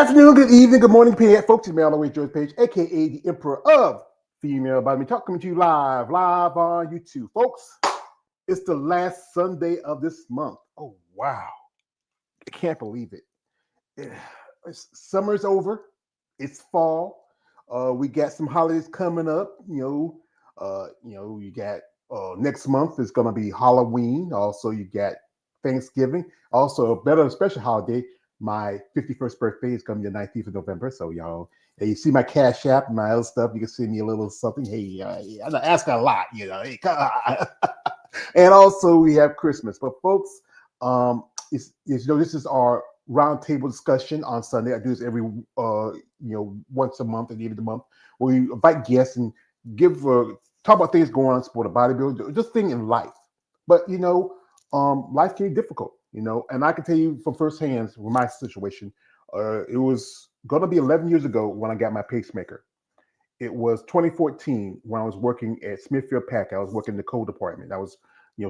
afternoon, good evening, good morning, folks. It's me, all the way George Page, aka the Emperor of Female Body. Talking to you live on YouTube, folks. It's the last Sunday of this month. Oh wow, I can't believe it. Summer's over. It's fall. We got some holidays coming up. You got next month is gonna be Halloween. Also, you got Thanksgiving. Also, a better special holiday. My 51st birthday is gonna be the 19th of November. So y'all, you see my Cash App, my other stuff. You can send me a little something. Hey, I'm not asking a lot, Hey, come on. And also we have Christmas. But folks, this is our roundtable discussion on Sunday. I do this every once a month at the end of the month, where we invite guests and give talk about things going on in sport of bodybuilding, just thing in life. But life can be difficult, and I can tell you from first hand from my situation. It was going to be 11 years ago when I got my pacemaker. It was 2014 when I was working at Smithfield Pack. I was working in the cold department. I was,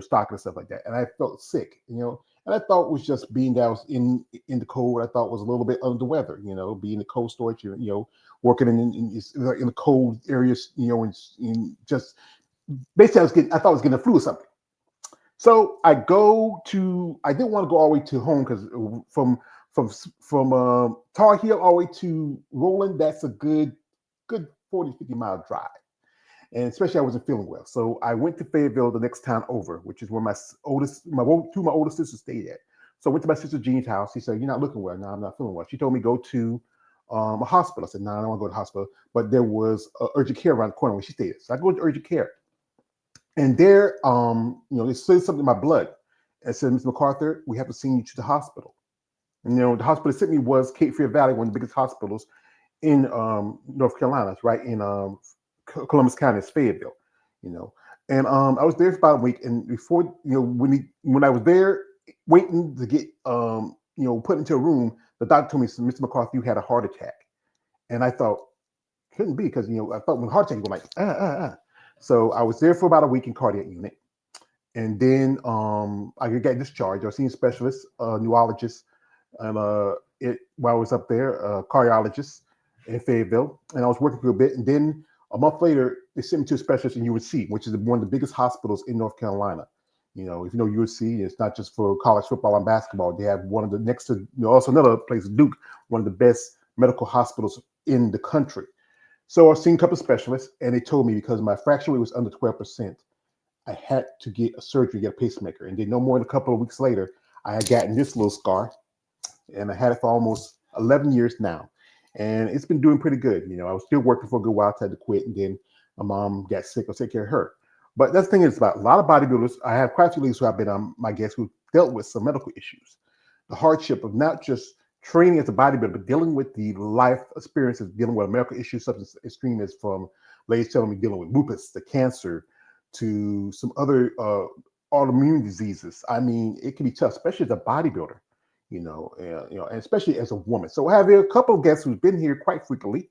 stocking and stuff like that. And I felt sick, and I thought it was just being that I was in the cold. I thought was a little bit under the weather, being in the cold storage, working in the cold areas, and just basically I thought I was getting a flu or something. So I didn't want to go all the way to home because from Tar Heel all the way to Roland, that's a good 40, 50-mile drive. And especially I wasn't feeling well. So I went to Fayetteville the next town over, which is where two of my older sisters stayed at. So I went to my sister Jean's house. She said, "You're not looking well." "No, I'm not feeling well." She told me go to a hospital. I said, "No, I don't want to go to the hospital." But there was urgent care around the corner where she stayed at. So I go to urgent care. And there, they said something in my blood. And said, "Mr. MacArthur, we have to send you to the hospital." And, the hospital that sent me was Cape Fear Valley, one of the biggest hospitals in North Carolina. It's right in Columbus County, it's Fayetteville, And I was there for about a week. And before, when I was there waiting to get, put into a room, the doctor told me, "Mr. MacArthur, you had a heart attack." And I thought, couldn't be, because, I thought when heart attack, you were like. So I was there for about a week in cardiac unit. And then I got discharged. I was seeing a specialist, neurologist, and while I was up there, cardiologist in Fayetteville. And I was working for a bit. And then a month later, they sent me to a specialist in UNC, which is one of the biggest hospitals in North Carolina. If you know UNC, it's not just for college football and basketball. They have one of the next to, also another place, Duke, one of the best medical hospitals in the country. So I've seen a couple of specialists, and they told me because my fracture rate was under 12%, I had to get a surgery, get a pacemaker. And then no more than a couple of weeks later, I had gotten this little scar, and I had it for almost 11 years now. And it's been doing pretty good. I was still working for a good while. I had to quit, and then my mom got sick. I'll take care of her. But that's the thing is about a lot of bodybuilders. I have quite a few ladies who have been on my guests who dealt with some medical issues. The hardship of not just training as a bodybuilder, but dealing with the life experiences, dealing with medical issues such as extreme as from ladies telling me dealing with lupus, the cancer, to some other autoimmune diseases. I mean, it can be tough, especially as a bodybuilder. And especially as a woman. So I have a couple of guests who've been here quite frequently,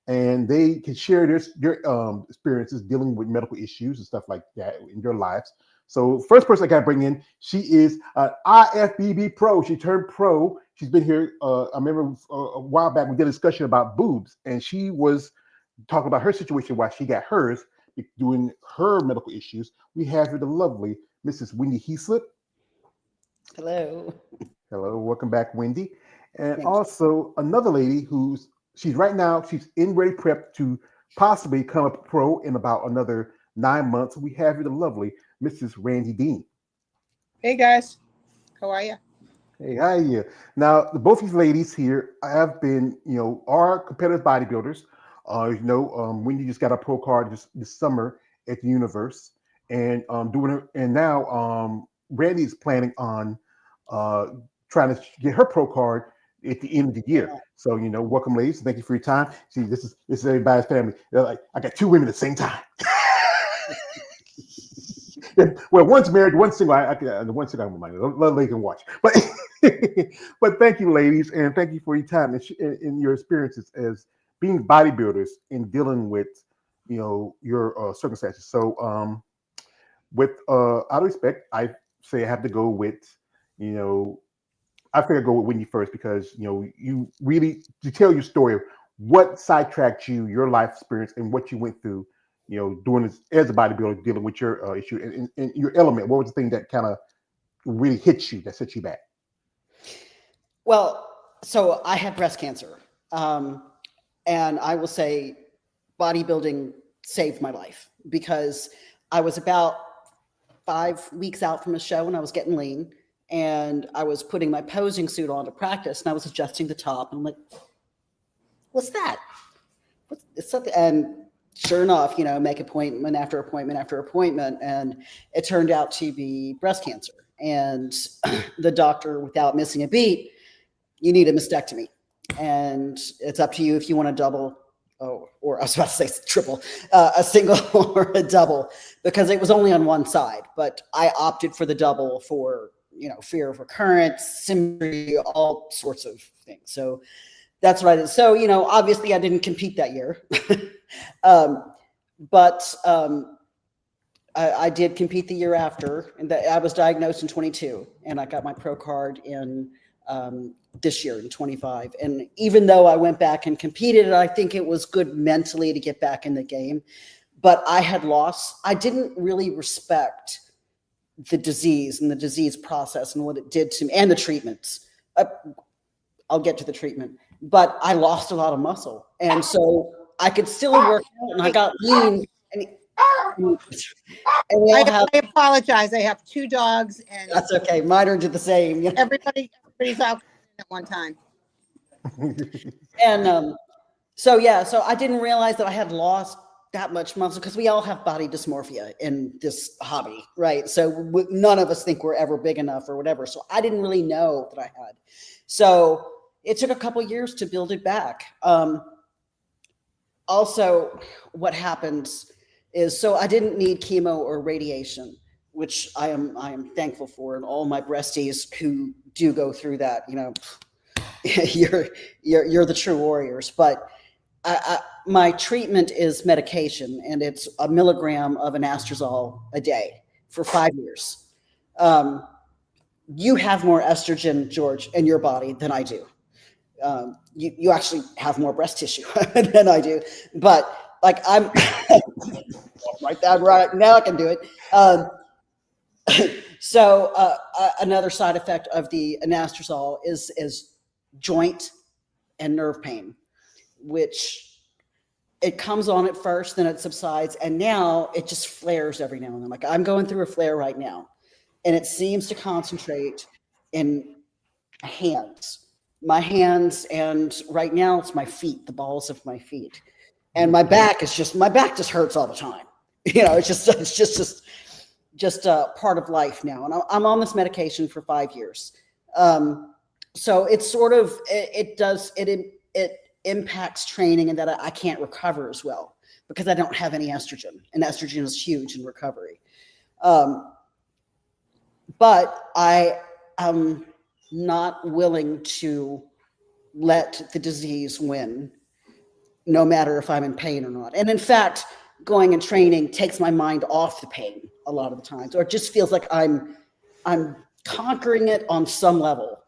and they can share their experiences dealing with medical issues and stuff like that in their lives. So first person I got to bring in, she is an IFBB pro. She turned pro. She's been here. I remember a while back we did a discussion about boobs, and she was talking about her situation while she got hers, doing her medical issues. We have here the lovely Mrs. Wendy Heaslip. Hello. Hello, welcome back, Wendy. And Thank you. also another lady she's right now, she's in ready prep to possibly become a pro in about another 9 months. We have here the lovely Mrs. Randy Dean. Hey guys, how are you? Hey, hi you. Now, both these ladies here have been, are competitive bodybuilders. Wendy just got a pro card this summer at the Universe, and doing it. And now Randy is planning on trying to get her pro card at the end of the year. So, welcome, ladies. Thank you for your time. See, this is everybody's family. They're like, I got two women at the same time. Well, one's married, one's single. The one single, I don't mind. Let ladies can watch. But but thank you, ladies, and thank you for your time and your experiences as being bodybuilders and dealing with your circumstances. So with out of respect, I say I have to go with I figured go with Whitney first because you really to tell your story. What sidetracked you, your life experience, and what you went through. Doing this as a bodybuilder, dealing with your issue and your element. What was the thing that kind of really hit you, that set you back? Well, so I had breast cancer. And I will say bodybuilding saved my life because I was about 5 weeks out from a show and I was getting lean and I was putting my posing suit on to practice and I was adjusting the top and I'm like, what's that? It's something. And sure enough, make appointment after appointment after appointment. And it turned out to be breast cancer. And the doctor, without missing a beat, you need a mastectomy. And it's up to you if you want to double, or I was about to say triple, a single or a double, because it was only on one side. But I opted for the double for, fear of recurrence, symmetry, all sorts of things. So that's what I did. So, obviously I didn't compete that year, but I did compete the year after, and I was diagnosed in 22, and I got my pro card in this year in 25. And even though I went back and competed, I think it was good mentally to get back in the game. But I had lost. I didn't really respect the disease and the disease process and what it did to me and the treatments. I'll get to the treatment, but I lost a lot of muscle. And so I could still work out and I got lean. And we all I apologize. I have 2 dogs and that's okay. Mine are the same. Everybody's out at one time. And so I didn't realize that I had lost that much muscle because we all have body dysmorphia in this hobby, right? So none of us think we're ever big enough or whatever. So I didn't really know that I had. So it took a couple years to build it back. Also, what happens is, so I didn't need chemo or radiation, which I am thankful for, and all my breasties who do go through that, you're the true warriors. But my treatment is medication, and it's 1 milligram of anastrozole a day for 5 years. You have more estrogen, George, in your body than I do. You actually have more breast tissue than I do, but like I'm right now I can do it. So another side effect of the anastrozole is joint and nerve pain, which it comes on at first, then it subsides, and now it just flares every now and then. Like I'm going through a flare right now, and it seems to concentrate in my hands, and right now it's my feet, the balls of my feet, and my back just hurts all the time. It's just a part of life now, and I'm on this medication for 5 years. So it's sort of it impacts training, and that I can't recover as well because I don't have any estrogen, and estrogen is huge in recovery. But I am not willing to let the disease win, no matter if I'm in pain or not. And in fact, going and training takes my mind off the pain a lot of the times, or it just feels like I'm conquering it on some level,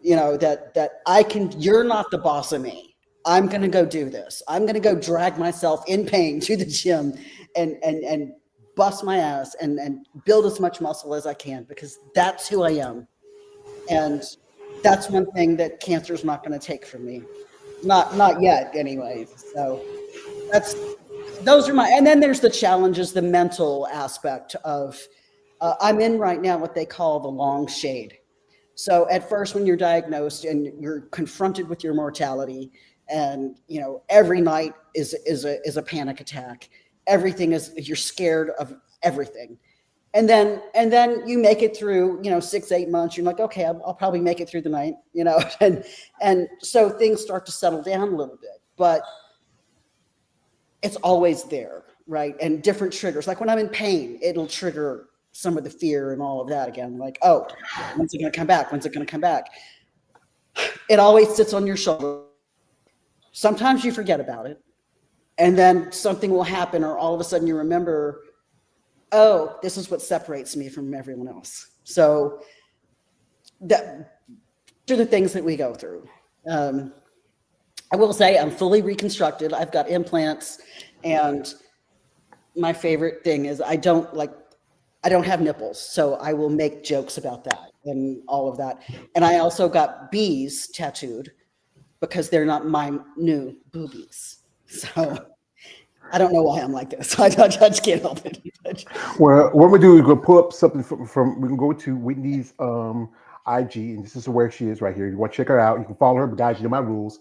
that I can, you're not the boss of me. I'm going to go do this. I'm going to go drag myself in pain to the gym and bust my ass and build as much muscle as I can, because that's who I am. And that's one thing that cancer is not going to take from me. Not yet anyway. So those are and then there's the challenges, the mental aspect of, I'm in right now what they call the long shade. So at first, when you're diagnosed and you're confronted with your mortality, and every night is a panic attack. Everything is, you're scared of everything. And then you make it through, 6-8 months. You're like, okay, I'll probably make it through the night, and so things start to settle down a little bit, but it's always there, right? And different triggers, like when I'm in pain, it'll trigger some of the fear and all of that again. Like, oh, when's it going to come back? When's it going to come back? It always sits on your shoulder. Sometimes you forget about it, and then something will happen, or all of a sudden you remember, oh, this is what separates me from everyone else. So that are the things that we go through. I will say I'm fully reconstructed. I've got implants, and my favorite thing is I don't have nipples, so I will make jokes about that and all of that. And I also got bees tattooed because they're not my new boobies. So I don't know why I'm like this. I just can't help it. Well, what we do is we'll pull up something from we can go to Whitney's IG, and this is where she is right here. You want to check her out. You can follow her, but guys, you know my rules.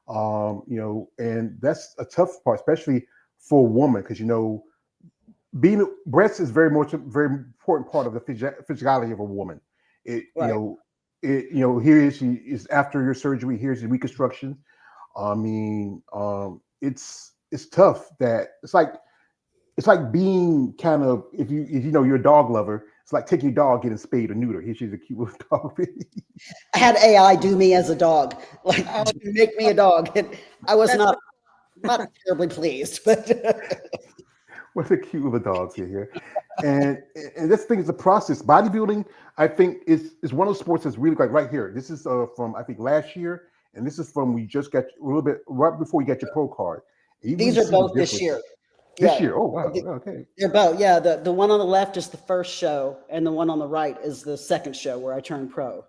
And that's a tough part, especially for a woman, because being breast is very important part of the physicality of a woman. It Right. Here she is after your surgery. Here's the reconstruction. I mean, it's tough. That it's like being kind of if you know you're a dog lover. It's like taking your dog getting spayed or neuter. Here she's a cute little dog. I had AI do me as a dog, like Oh. make me a dog. And I was That's not terribly pleased, but What a cute little dogs here. And this thing is a process. Bodybuilding, I think, is one of the sports that's really like right here. This is from I think last year, and this is from we just got a little bit right before you got your pro card. You these really are see the both this difference. year. This Yeah. year, oh wow, The- okay. They're both. Yeah, the one on the left is the first show, and the one on the right is the second show where I turned pro.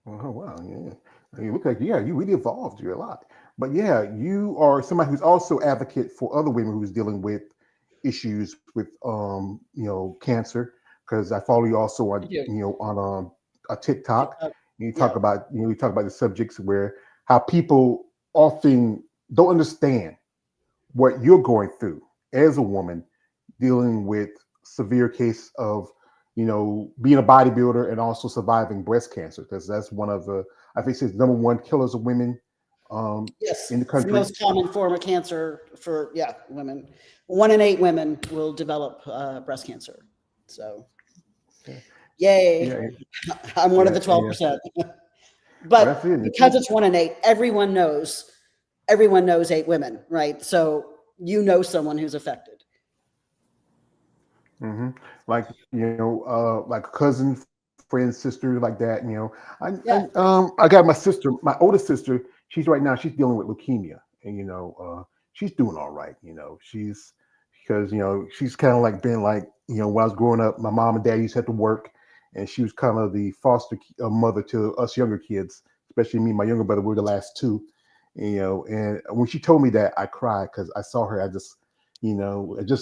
Oh wow, yeah. You look like you really evolved. You're a lot, but yeah, you are somebody who's also advocate for other women who's dealing with issues with cancer. Because I follow you also on Yeah. on a TikTok. You talk Yeah. about the subjects where how people often don't understand what you're going through as a woman dealing with severe case of being a bodybuilder and also surviving breast cancer, because that's one of the I think it's number one killers of women Yes, in the it's the country. most common form of cancer for women. 1 in 8 women will develop breast cancer. So, Yeah, yay! yeah, I'm one of the yeah. 12%. Well, But that's it. because it's 1 in 8, everyone knows 8 women, right? So you know someone who's affected. Hmm. Like like a cousin, friend, sister, like that. Yeah. I got my sister, my oldest sister. She's right now. She's dealing with leukemia, and she's doing all right. She's because she's kind of like been like when I was growing up, my mom and dad used to have to work, and she was kind of the foster mother to us younger kids, especially me and my younger brother. We're the last two, And when she told me that, I cried because I saw her. I just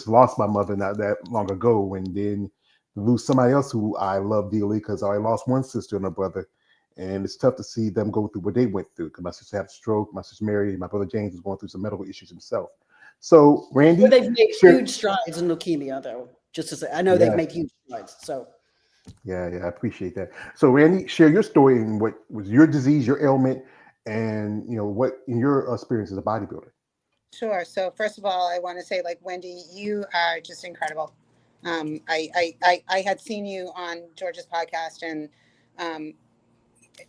lost my mother not that long ago, and then to lose somebody else who I love dearly because I lost one sister and a brother, and it's tough to see them go through what they went through. Because my sister had a stroke, my sister Mary, and my brother James was going through some medical issues himself. So, Randy, They've made share, huge strides in leukemia, though. Just to say, I know they've yeah, made huge strides. So yeah, I appreciate that. So, Randy, share your story and what was your disease, your ailment, and what in your experience as a bodybuilder. Sure. So first of all, I want to say, like, Wendy, you are just incredible. I had seen you on George's podcast, um,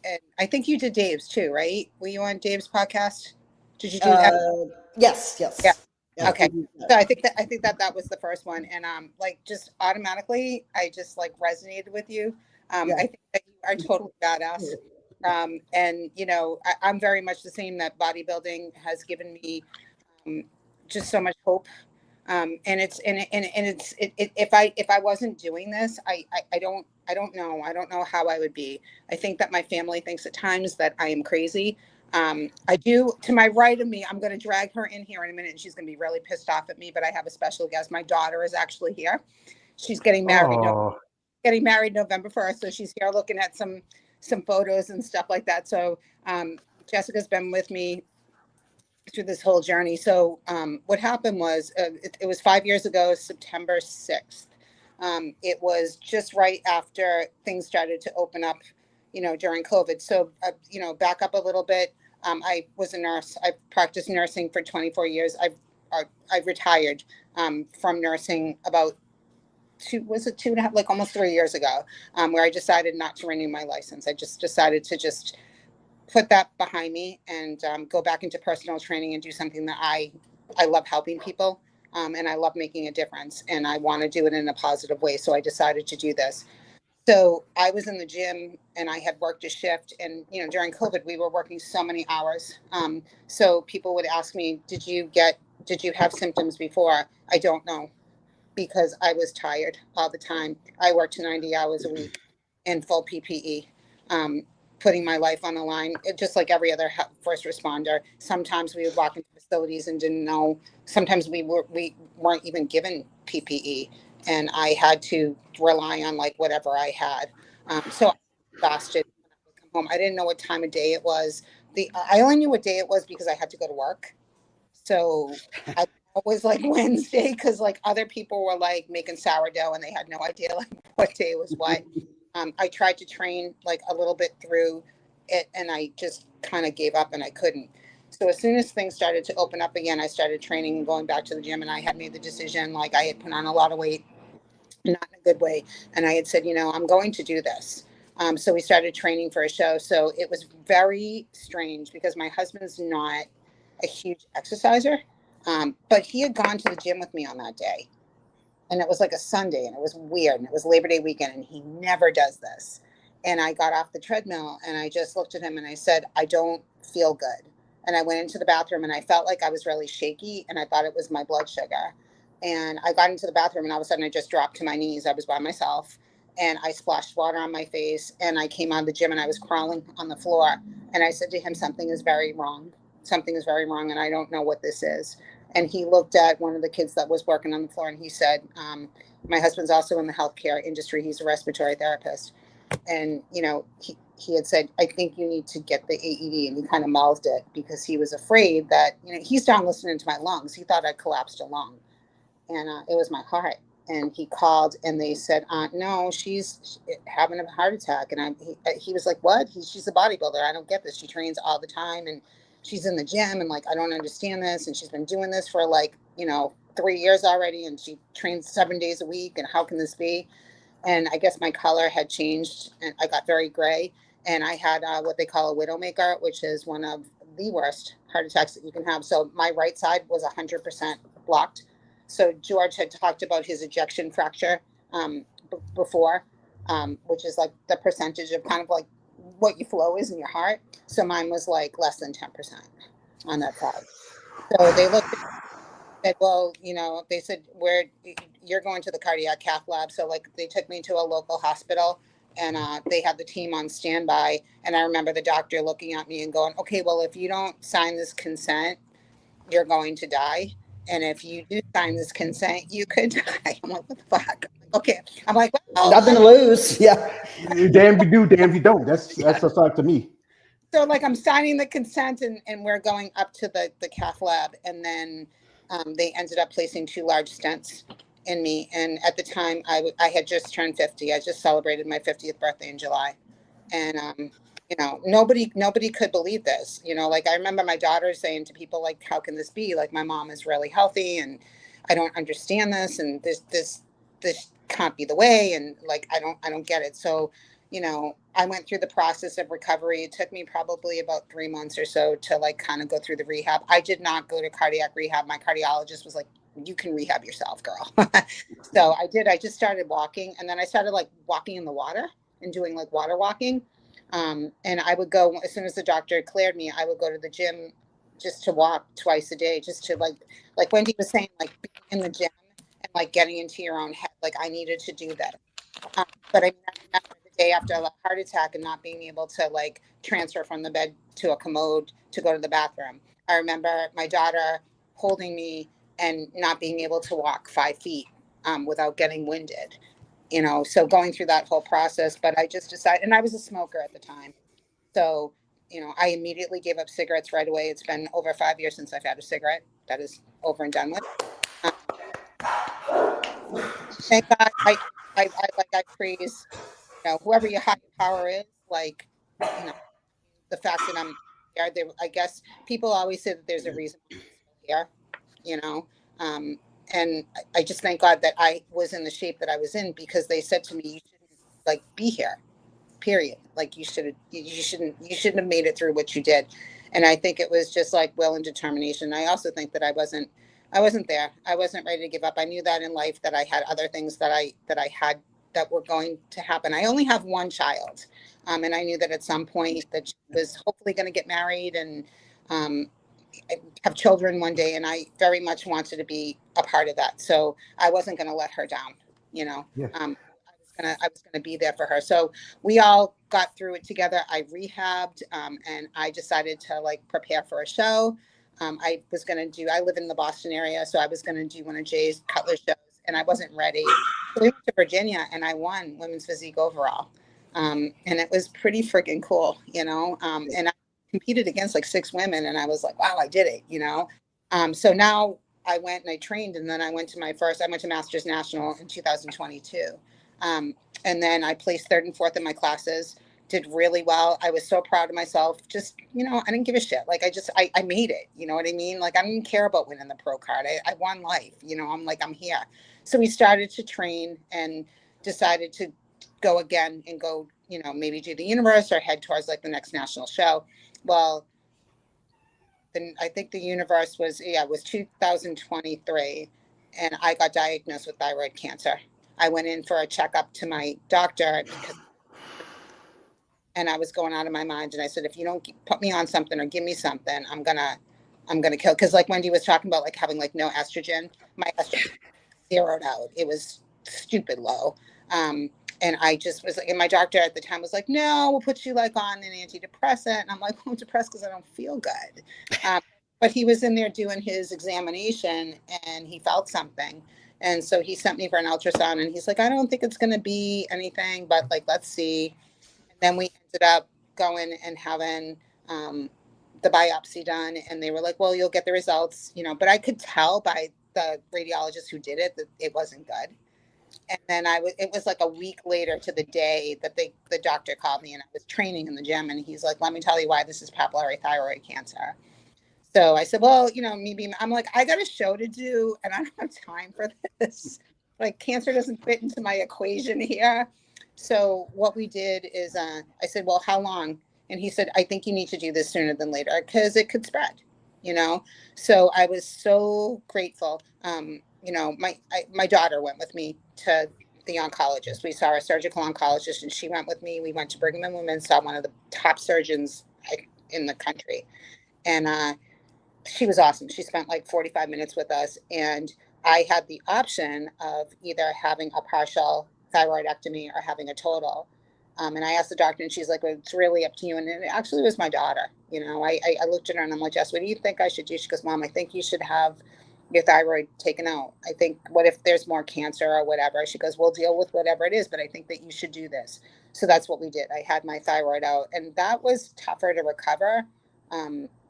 and I think you did Dave's too, right? Were you on Dave's podcast? Did you do that? yes, Yeah. yes. Okay. So I think that was the first one, and like just automatically, I just like resonated with you. Yeah. I think that you are totally badass. And I'm very much the same. That bodybuilding has given me just so much hope. And if I wasn't doing this, I don't know how I would be. I think that my family thinks at times that I am crazy. I do. To my right of me, I'm going to drag her in here in a minute, and she's going to be really pissed off at me. But I have a special guest. My daughter is actually here. She's getting married. Oh, Getting married November 1st, so she's here looking at some photos and stuff like that. So Jessica's been with me through this whole journey. So what happened was it was 5 years ago, September 6th. It was just right after things started to open up, during COVID. So, back up a little bit. I was a nurse. I've practiced nursing for 24 years. I've retired from nursing about was it 2.5, like almost 3 years ago, where I decided not to renew my license. I just decided to just put that behind me and go back into personal training and do something that I love, helping people, and I love making a difference, and I want to do it in a positive way. So I decided to do this. So I was in the gym and I had worked a shift, and during COVID we were working so many hours. So people would ask me, did you have symptoms before? I don't know, because I was tired all the time. I worked 90 hours a week in full PPE, um, putting my life on the line, just like every other first responder. Sometimes we would walk into facilities and didn't know. Sometimes we weren't even given PPE, and I had to rely on like whatever I had. So I was exhausted when I would come home. I didn't know what time of day it was. I only knew what day it was because I had to go to work. So I was like Wednesday, because like other people were like making sourdough and they had no idea like what day was what. I tried to train like a little bit through it, and I just kind of gave up and I couldn't. So as soon as things started to open up again, I started training and going back to the gym, and I had made the decision, like I had put on a lot of weight, not in a good way. And I had said, I'm going to do this. So we started training for a show. So it was very strange because my husband's not a huge exerciser, but he had gone to the gym with me on that day. And it was like a Sunday, and it was weird, and it was Labor Day weekend, and he never does this. And I got off the treadmill and I just looked at him and I said, I don't feel good. And I went into the bathroom and I felt like I was really shaky, and I thought it was my blood sugar. And I got into the bathroom and all of a sudden I just dropped to my knees. I was by myself and I splashed water on my face, and I came out of the gym and I was crawling on the floor. And I said to him, something is very wrong. Something is very wrong, and I don't know what this is. And he looked at one of the kids that was working on the floor and he said, my husband's also in the healthcare industry. He's a respiratory therapist. And, he had said, I think you need to get the AED. And he kind of mouthed it because he was afraid that, he's down listening to my lungs. He thought I'd collapsed a lung. And it was my heart. And he called and they said, no, she's having a heart attack. And he was like, what? She's a bodybuilder. I don't get this. She trains all the time and she's in the gym, and like, I don't understand this. And she's been doing this for like, 3 years already. And she trains 7 days a week. And how can this be? And I guess my color had changed and I got very gray. And I had what they call a widowmaker, which is one of the worst heart attacks that you can have. So my right side was 100% blocked. So George had talked about his ejection fracture before, which is like the percentage of kind of like what your flow is in your heart. So mine was like less than 10% on that side. So they looked at said, well, they said, you're going to the cardiac cath lab. So like they took me to a local hospital, and they had the team on standby. And I remember the doctor looking at me and going, okay, well, if you don't sign this consent, you're going to die. And if you do sign this consent, you could die. I'm like, what the fuck? Okay. I'm like, well, Nothing to lose. Yeah. Damn if you do, damn if you don't. That's what's up to me. So like I'm signing the consent, and we're going up to the cath lab, and then they ended up placing 2 large stents in me. And at the time I had just turned 50. I just celebrated my 50th birthday in July. And, nobody could believe this, like I remember my daughter saying to people like, how can this be? Like my mom is really healthy and I don't understand this. And this can't be the way. And like, I don't get it. So, I went through the process of recovery. It took me probably about 3 months or so to like kind of go through the rehab. I did not go to cardiac rehab. My cardiologist was like, you can rehab yourself, girl. So I did. I just started walking, and then I started like walking in the water and doing like water walking. And I would go, as soon as the doctor cleared me, I would go to the gym just to walk twice a day, just to like Wendy was saying, like being in the gym and like getting into your own head. Like I needed to do that. But I mean, I remember the day after a heart attack and not being able to like transfer from the bed to a commode to go to the bathroom. I remember my daughter holding me and not being able to walk 5 feet without getting winded. So going through that whole process, but I just decided, and I was a smoker at the time. So, I immediately gave up cigarettes right away. It's been over 5 years since I've had a cigarette. That is over and done with. Thank God. I praise, whoever your higher power is, like, the fact that I'm here. I guess people always say that there's a reason I'm still here, and I just thank God that I was in the shape that I was in, because they said to me, you shouldn't like be here, period. Like you shouldn't have made it through what you did. And I think it was just like will and determination. I also think that I wasn't there. I wasn't ready to give up. I knew that in life that I had other things that I had that were going to happen. I only have one child. And I knew that at some point that she was hopefully going to get married and have children one day. And I very much wanted to be a part of that. So I wasn't going to let her down, you know. Yeah. I was gonna be there for her. So we all got through it together. I rehabbed, and I decided to like prepare for a show. I live in the Boston area, so I was gonna do one of Jay's Cutler shows, and I wasn't ready. So we went to Virginia, and I won women's physique overall, and it was pretty freaking cool, you know. And I competed against like 6 women, and I was like, wow, I did it, you know. So now I went and I trained, and then I went to Masters National in 2022. And then I placed 3rd and 4th in my classes, did really well. I was so proud of myself. Just, you know, I didn't give a shit. Like I made it, you know what I mean? Like I didn't care about winning the pro card. I won life, you know, I'm here. So we started to train and decided to go again and go, you know, maybe do the universe or head towards like the next national show. Well, then I think the universe was 2023. And I got diagnosed with thyroid cancer. I went in for a checkup to my doctor and I was going out of my mind. And I said, if you don't put me on something or give me something, I'm gonna kill. Because like Wendy was talking about, like having like no estrogen, my estrogen zeroed out. It was stupid low. And I just was like, and my doctor at the time was like, no, we'll put you like on an antidepressant. And I'm like, I'm depressed because I don't feel good. But he was in there doing his examination and he felt something. And so he sent me for an ultrasound and he's like, I don't think it's going to be anything, but like, let's see. And then we ended up going and having the biopsy done. And they were like, well, you'll get the results, you know, but I could tell by the radiologist who did it that it wasn't good. And then it was like a week later to the day that the doctor called me and I was training in the gym and he's like, let me tell you why this is papillary thyroid cancer. So I said, well, you know, maybe I'm like, I got a show to do and I don't have time for this. Like cancer doesn't fit into my equation here. So what we did is I said, well, how long? And he said, I think you need to do this sooner than later because it could spread, you know? So I was so grateful. You know, my daughter went with me to the oncologist. We saw a surgical oncologist and she went with me. We went to Brigham and Women's, saw one of the top surgeons in the country. And she was awesome. She spent like 45 minutes with us. And I had the option of either having a partial thyroidectomy or having a total. And I asked the doctor and she's like, well, it's really up to you. And it actually was my daughter. You know, I looked at her and I'm like, Jess, what do you think I should do? She goes, Mom, I think you should have your thyroid taken out. I think, what if there's more cancer or whatever? She goes, we'll deal with whatever it is, but I think that you should do this. So that's what we did. I had my thyroid out and that was tougher to recover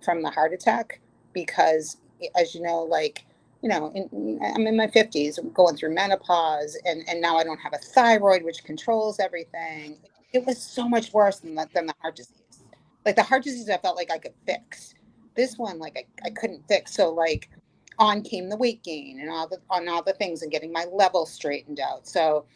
from the heart attack because, as you know, like, you know, I'm in my 50s, I'm going through menopause, and now I don't have a thyroid, which controls everything. It was so much worse than the heart disease. Like the heart disease, I felt like I could fix. This one, like I couldn't fix. So like, on came the weight gain and all the things and getting my level straightened out. So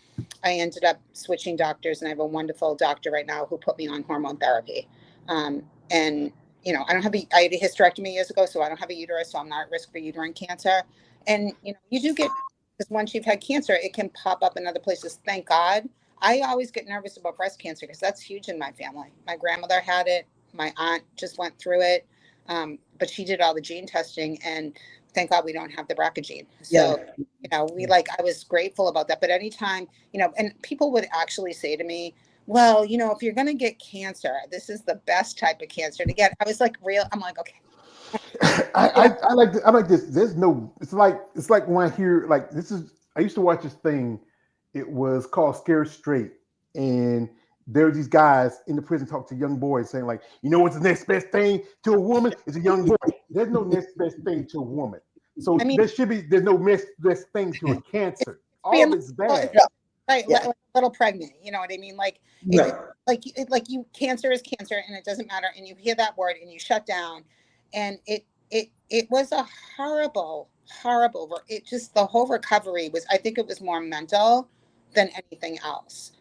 I ended up switching doctors, and I have a wonderful doctor right now who put me on hormone therapy. And you know, I had a hysterectomy years ago, so I don't have a uterus, so I'm not at risk for uterine cancer. And you know, you do get, because once you've had cancer, it can pop up in other places. Thank God. I always get nervous about breast cancer because that's huge in my family. My grandmother had it. My aunt just went through it, but she did all the gene testing, and thank God we don't have the BRCA gene. So, you know, I was grateful about that. But anytime, you know, and people would actually say to me, well, you know, if you're going to get cancer, this is the best type of cancer to get. I was like, I'm like, okay. I like this. There's no, it's like when I hear like, I used to watch this thing. It was called Scared Straight. And there are these guys in the prison talk to young boys saying like, you know what's the next best thing to a woman? It's a young boy. There's no next best thing to a woman. So there's no next best thing to a cancer. All of it's bad. Right, like a little pregnant, you know what I mean? Like, cancer is cancer, and it doesn't matter. And you hear that word, and you shut down, and it was a horrible. It just, the whole recovery was. I think it was more mental than anything else.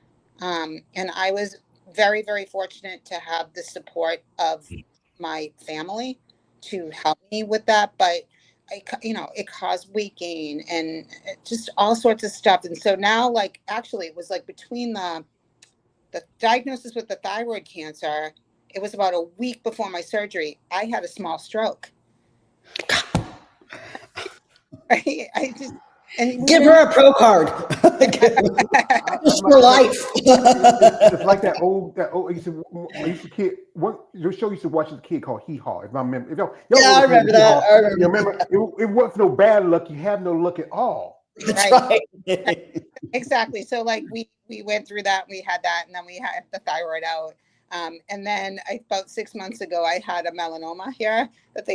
And I was very, very fortunate to have the support of my family to help me with that. But it caused weight gain and just all sorts of stuff. And so now, like, actually, it was like between the diagnosis with the thyroid cancer, it was about a week before my surgery, I had a small stroke. Right? I just, and Give her a pro card. Just for life. It's like that old I used to kid. The show used to watch as a kid called Hee Haw. If I remember, I remember that. You remember it wasn't no bad luck. You have no luck at all. That's right. Exactly. So like we went through that. We had that, and then we had the thyroid out. And then about 6 months ago, I had a melanoma here that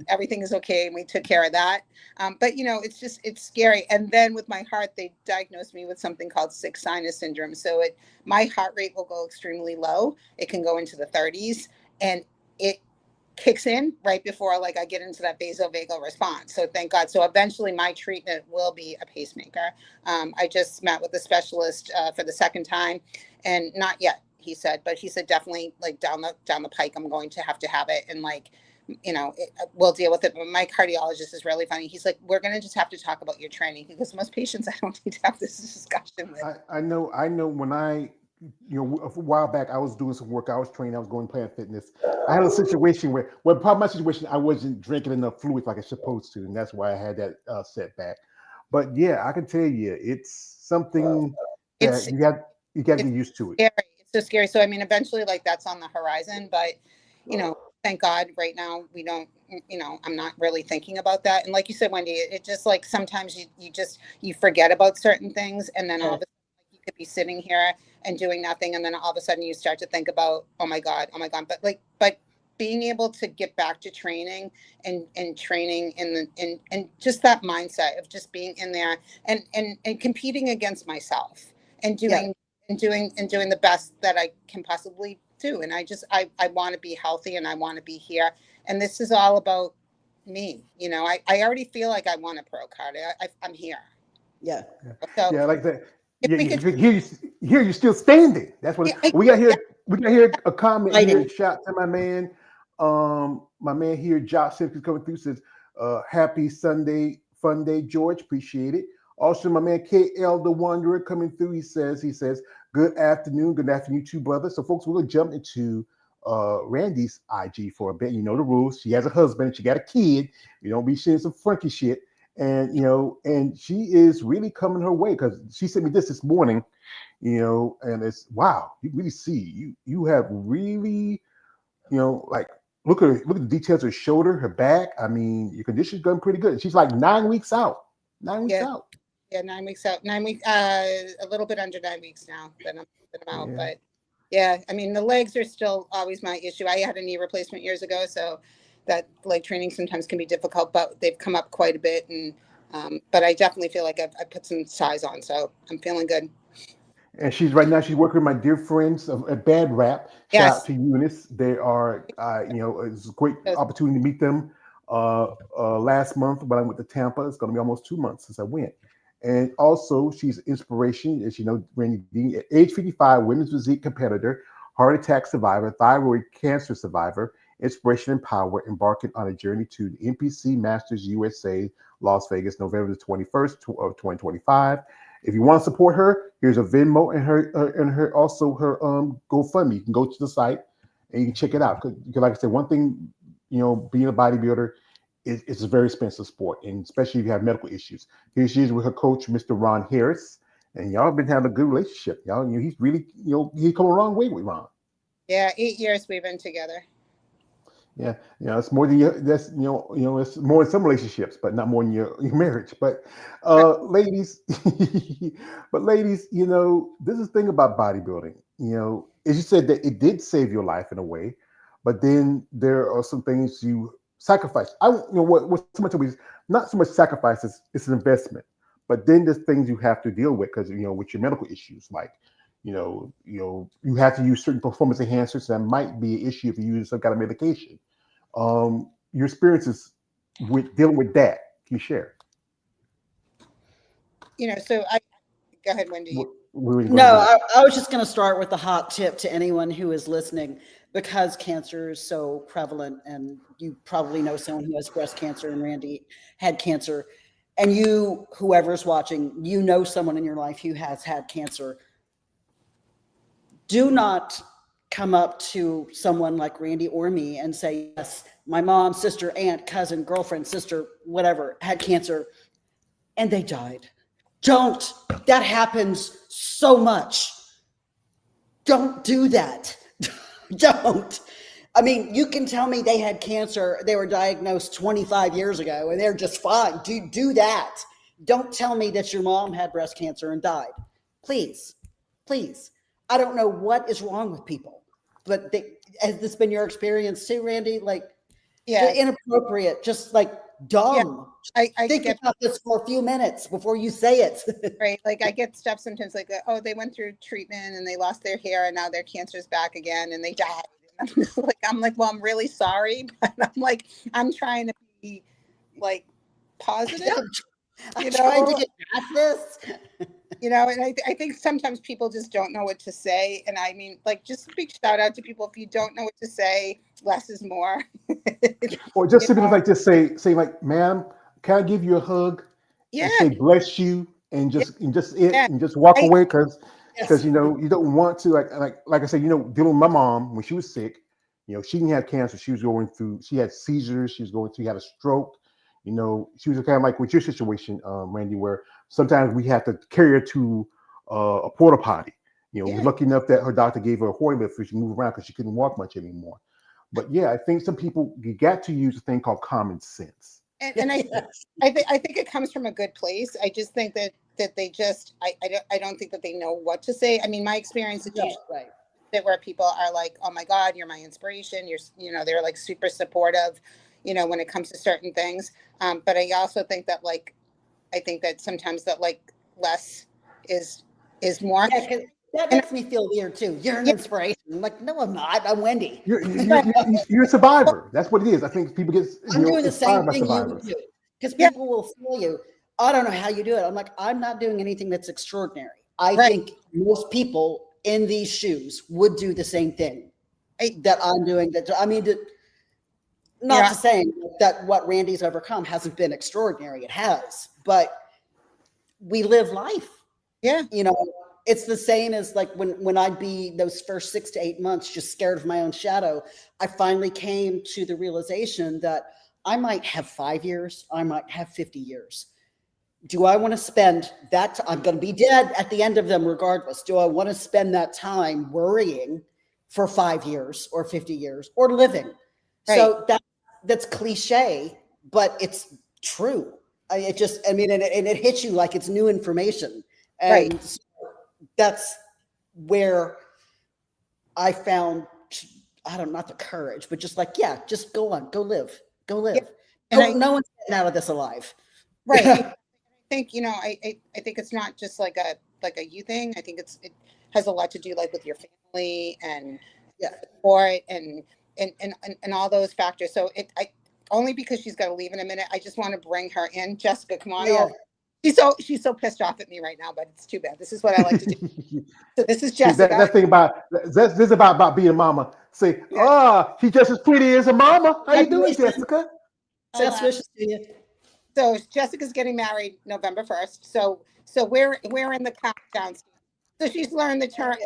everything is okay, and we took care of that. But it's scary. And then with my heart, they diagnosed me with something called sick sinus syndrome. So my heart rate will go extremely low. It can go into the 30s, and it kicks in right before like I get into that vasovagal response. So thank God. So eventually my treatment will be a pacemaker. I just met with a specialist for the second time, and not yet, he said, but he said definitely like down the pike, I'm going to have it. And like, we'll deal with it. But my cardiologist is really funny. He's like, we're going to just have to talk about your training, because most patients I don't need to have this discussion with. I know when a while back, I was doing some work. I was training. I was going Planet Fitness. I had a situation part of my situation, I wasn't drinking enough fluids like I supposed to, and that's why I had that setback. But yeah, I can tell you, it's something that you got to get used to it. Scary. It's so scary. So I mean, eventually, like that's on the horizon. But thank God, right now we don't. I'm not really thinking about that. And like you said, Wendy, it just like sometimes you forget about certain things, and then all of a sudden you could be sitting here and doing nothing, and then all of a sudden you start to think about, oh my God. But being able to get back to training and training and just that mindset of just being in there and competing against myself and doing the best that I can possibly do. And I want to be healthy, and I want to be here. And this is all about me. I already feel like I want a pro card. I'm here. Yeah. So yeah, like that. Yeah, here you're still standing. That's what we got here. We got here a comment here. Shout to my man here, Josh Simpkins, coming through, says, happy Sunday fun day, George. Appreciate it. Also, my man KL the Wanderer coming through. He says, good afternoon. Good afternoon, too, brother. So, folks, we're gonna jump into Randy's IG for a bit. You know the rules. She has a husband. She got a kid. You don't be seeing some funky shit. And and she is really coming her way, because she sent me this morning. And it's wow. You really see you have really, like look at the details of her shoulder, her back. I mean, your condition's going pretty good. She's like 9 weeks out. 9 weeks out. Yeah, 9 weeks out. 9 weeks, a little bit under 9 weeks now that I'm out. Yeah. But yeah, I mean, the legs are still always my issue. I had a knee replacement years ago, so that leg training sometimes can be difficult, but they've come up quite a bit. And but I definitely feel like I put some size on, so I'm feeling good. And she's working with my dear friends at Bad Rap. Shout out to Eunice. They are, it's a great opportunity to meet them. Last month when I went to Tampa, it's going to be almost 2 months since I went. And also, she's an inspiration, as you know, Randy Dean, at age 55, women's physique competitor, heart attack survivor, thyroid cancer survivor, inspiration and power, embarking on a journey to the NPC Masters USA, Las Vegas, November the 21st of 2025. If you want to support her, here's a Venmo and her also her GoFundMe. You can go to the site and you can check it out. Because like I said, one thing, being a bodybuilder, it's a very expensive sport, and especially if you have medical issues. Here she is with her coach, Mr. Ron Harris, and y'all been having a good relationship. Y'all, he's really, he come a long way with Ron. Yeah, 8 years we've been together. Yeah, it's more than it's more in some relationships, but not more in your marriage. But ladies, this is the thing about bodybuilding. As you said, that it did save your life in a way, but then there are some things you sacrifice. What so much is not so much sacrifices; it's an investment. But then there's things you have to deal with, because with your medical issues, like you have to use certain performance enhancers that might be an issue if you use some kind of medication. Your experiences with dealing with that, can you share? So I go ahead, Wendy. No, I was just going to start with a hot tip to anyone who is listening, because cancer is so prevalent, and you probably know someone who has breast cancer, and Randy had cancer, and you, whoever's watching, you know someone in your life who has had cancer. Do not come up to someone like Randy or me and say, yes, my mom, sister, aunt, cousin, girlfriend, sister, whatever, had cancer and they died. Don't. That happens so much. Don't do that. Don't. I mean, you can tell me they had cancer, they were diagnosed 25 years ago and they're just fine. Do that. Don't tell me that your mom had breast cancer and died. Please, please. I don't know what is wrong with people, but has this been your experience too, Randy? Like, Yeah, inappropriate, just like dumb. I Think get about this for a few minutes before you say it. right. Like I get stuff sometimes like, oh, they went through treatment and they lost their hair and now their cancer's back again and they died. And I'm like, well, I'm really sorry, but I'm like, I'm trying to be like positive. I'm trying to get past this. And I think sometimes people just don't know what to say. And I mean, like, just a big shout out to people. If you don't know what to say, less is more. Or just simply like just say like, ma'am, can I give you a hug? Yeah. And say bless you and just Yeah. walk away because Yes. you don't want to like I said, dealing with my mom when she was sick, she didn't have cancer. She had seizures, she had a stroke. She was kind of like with your situation, Randy, where sometimes we have to carry her to a porta potty. We're lucky enough that her doctor gave her a Hoyer lift so she could move around because she couldn't walk much anymore. But yeah, I think some people, you got to use a thing called common sense. And I think it comes from a good place. I just think that they just I don't think that they know what to say. I mean, my experience is usually that where people are like, oh my God, you're my inspiration. They're like super supportive, when it comes to certain things. But I also think that I think that sometimes that less is more. Yeah, that makes me feel weird too. You're an inspiration. I'm like, no, I'm not. I'm Wendy. You're a survivor. That's what it is. I think people get I'm doing the same thing you survivors. do, because people will fool you. I don't know how you do it. I'm like, I'm not doing anything that's extraordinary. I think most people in these shoes would do the same thing that I'm doing. Not to say that what Randy's overcome hasn't been extraordinary. It has, but we live life. Yeah. It's the same as like when I'd be those first 6 to 8 months just scared of my own shadow. I finally came to the realization that I might have 5 years, I might have 50 years. Do I want to spend that? I'm going to be dead at the end of them regardless. Do I want to spend that time worrying for 5 years or 50 years or living? Right. So that's cliche, but it's true. And it hits you like it's new information. And so that's where I found, not the courage, but just like, just go on, go live. Yeah. And no one's getting out of this alive. Right. I think, I think it's not just like a you thing. I think it has a lot to do like with your family and support and all those factors. So only because she's got to leave in a minute, I just want to bring her in. Jessica, come on over. She's so pissed off at me right now, but it's too bad. This is what I like to do. So this is Jessica. That thing this is about being a mama. Say, she's just as pretty as a mama. How you doing, Jessica? Best wishes to you. So Jessica's getting married November 1st. So we're in the countdown. So she's learned the term.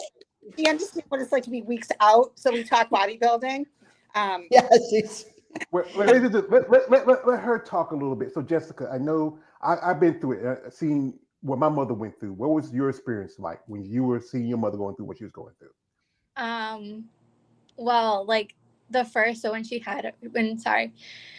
She understands what it's like to be weeks out. So we talk bodybuilding. Let her talk a little bit. So Jessica, I know I've been through it. I've seen what my mother went through. What was your experience like when you were seeing your mother going through what she was going through? Well, like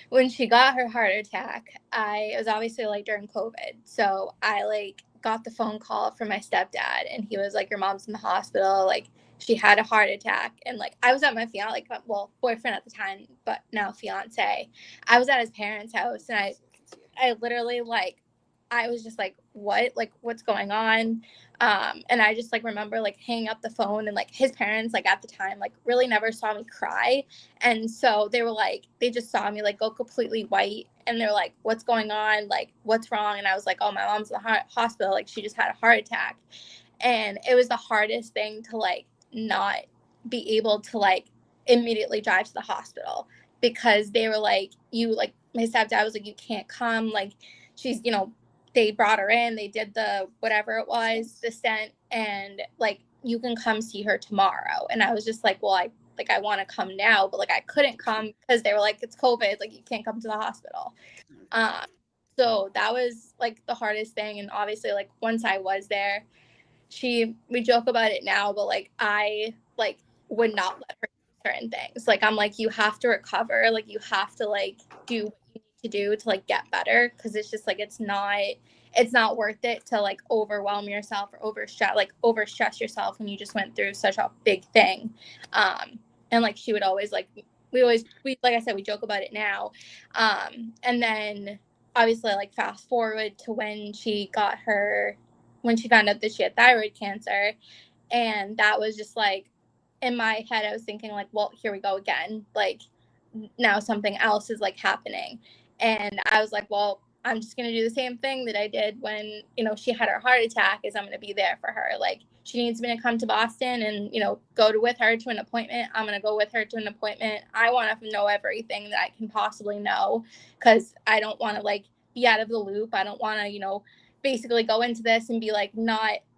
when she got her heart attack, it was obviously like during COVID. So I got the phone call from my stepdad and he was like, your mom's in the hospital. Like she had a heart attack. And I was at my boyfriend at the time, but now fiance, I was at his parents' house and I literally I was just like, what, what's going on? And I just remember hanging up the phone and his parents at the time really never saw me cry. And so they were they just saw me go completely white and they're like, what's going on? What's wrong? And I was like, oh, my mom's in the hospital. She just had a heart attack. And it was the hardest thing to like not be able to like immediately drive to the hospital, because they were like, you, like my stepdad was like, you can't come, like she's, you know, they brought her in, they did the whatever it was, the stent, and like you can come see her tomorrow. And I was just like, well, I want to come now, but like I couldn't come because they were like, it's COVID, like you can't come to the hospital. So that was like the hardest thing. And obviously, like once I was there, we joke about it now, but like I like would not let her do certain things. Like I'm like, you have to recover, like you have to like do what you need to do to like get better, because it's just like it's not worth it to like overwhelm yourself or overstress yourself when you just went through such a big thing. And like she would always like, we like I said, we joke about it now. And then obviously like fast forward to when she found out that she had thyroid cancer. And that was just like, in my head, I was thinking like, well, here we go again. Like now something else is like happening. And I was like, well, I'm just going to do the same thing that I did when, you know, she had her heart attack, is I'm going to be there for her. Like she needs me to come to Boston and, you know, with her to an appointment. I'm going to go with her to an appointment. I want to know everything that I can possibly know, because I don't want to like be out of the loop. I don't want to, you know, basically go into this and be like,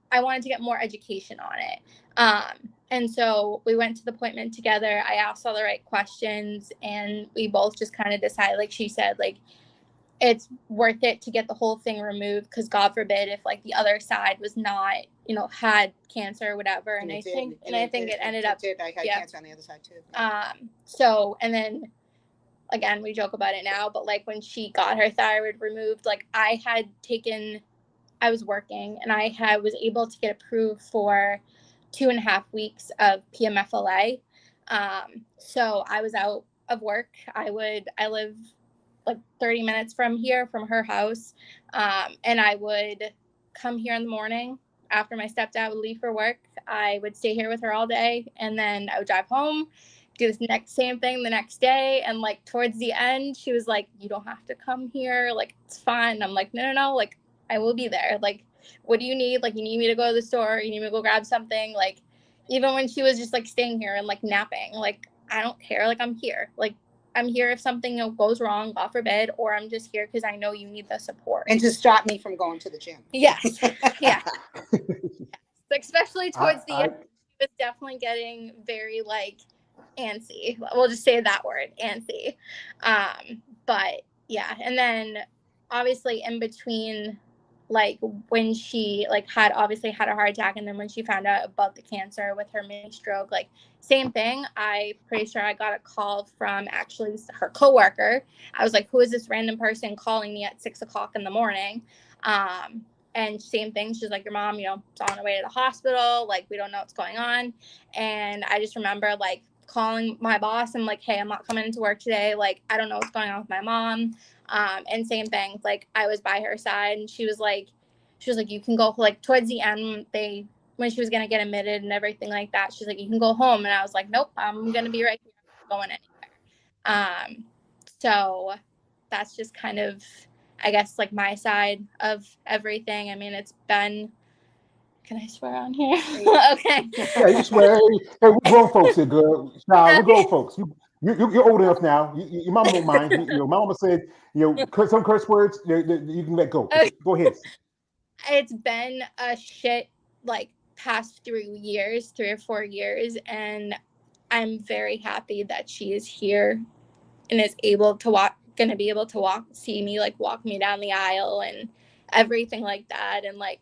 I wanted to get more education on it. And so we went to the appointment together. I asked all the right questions, and we both just kind of decided, like she said, like, it's worth it to get the whole thing removed, because God forbid if like the other side was not, you know, had cancer or whatever. And I think it ended up. I had cancer on the other side too. So, and then again, we joke about it now, but like when she got her thyroid removed, like I was working, and I was able to get approved for 2.5 weeks of PMFLA. So I was out of work. I live like 30 minutes from her house. And I would come here in the morning after my stepdad would leave for work. I would stay here with her all day, and then I would drive home, do the same thing the next day. And like towards the end, she was like, you don't have to come here. Like, it's fine. I'm like, no. Like, I will be there. Like, what do you need? Like, you need me to go to the store? You need me to go grab something? Like, even when she was just like staying here and like napping, like, I don't care. Like, I'm here. Like, I'm here if something goes wrong, God forbid, or I'm just here because I know you need the support. And to stop me from going to the gym. Yes. Yeah. Especially towards the end, she was definitely getting very like antsy. We'll just say that word, antsy. But yeah. And then obviously in between, like when she like had a heart attack, and then when she found out about the cancer with her mini stroke, like same thing. I'm pretty sure I got a call from actually her coworker. I was like, who is this random person calling me at 6:00 in the morning? And same thing. She's like, your mom, you know, is on her way to the hospital. Like, we don't know what's going on. And I just remember like calling my boss and like, hey, I'm not coming into work today. Like, I don't know what's going on with my mom. And same thing, like I was by her side, and she was like, you can go, like towards the end, when she was going to get admitted and everything like that, she's like, you can go home. And I was like, nope, I'm going to be right here. I'm not going anywhere. So that's just kind of, I guess, like my side of everything. I mean, it's been, can I swear on here? Okay. Yeah, you swear. Hey, we're grown folks here, girl. Nah, we're grown folks. You're old enough now. Your mom won't mind. My mama said, some curse words, you can let go. Go ahead. It's been a shit, like, past 3 or 4 years, and I'm very happy that she is here and is gonna be able to see me, like, walk me down the aisle and everything like that. And, like,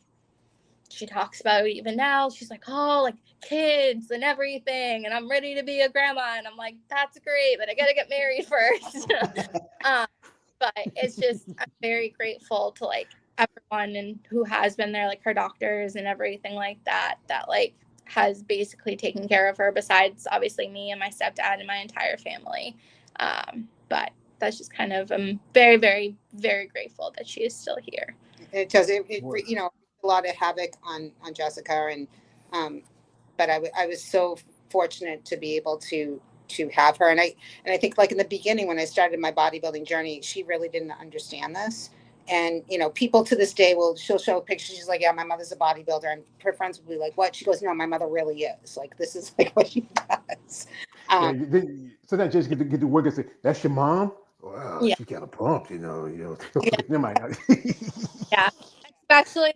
she talks about it even now. She's like, oh, like, kids and everything, and I'm ready to be a grandma. And I'm like, that's great, but I gotta get married first. But it's just, I'm very grateful to like everyone and who has been there, like her doctors and everything like that like has basically taken care of her, besides obviously me and my stepdad and my entire family. But that's just kind of, I'm very, very, very grateful that she is still here. It does, it you know, a lot of havoc on Jessica, and but I was so fortunate to be able to have her. And I think, like, in the beginning when I started my bodybuilding journey, she really didn't understand this. And, you know, people to this day she'll show pictures. She's like, yeah, my mother's a bodybuilder. And her friends will be like, what? She goes, no, my mother really is. Like, this is like what she does. Yeah, so then just get to work and say, "That's your mom." Well, Yeah. she got a bump, you know. Yeah. Never mind. Yeah. Especially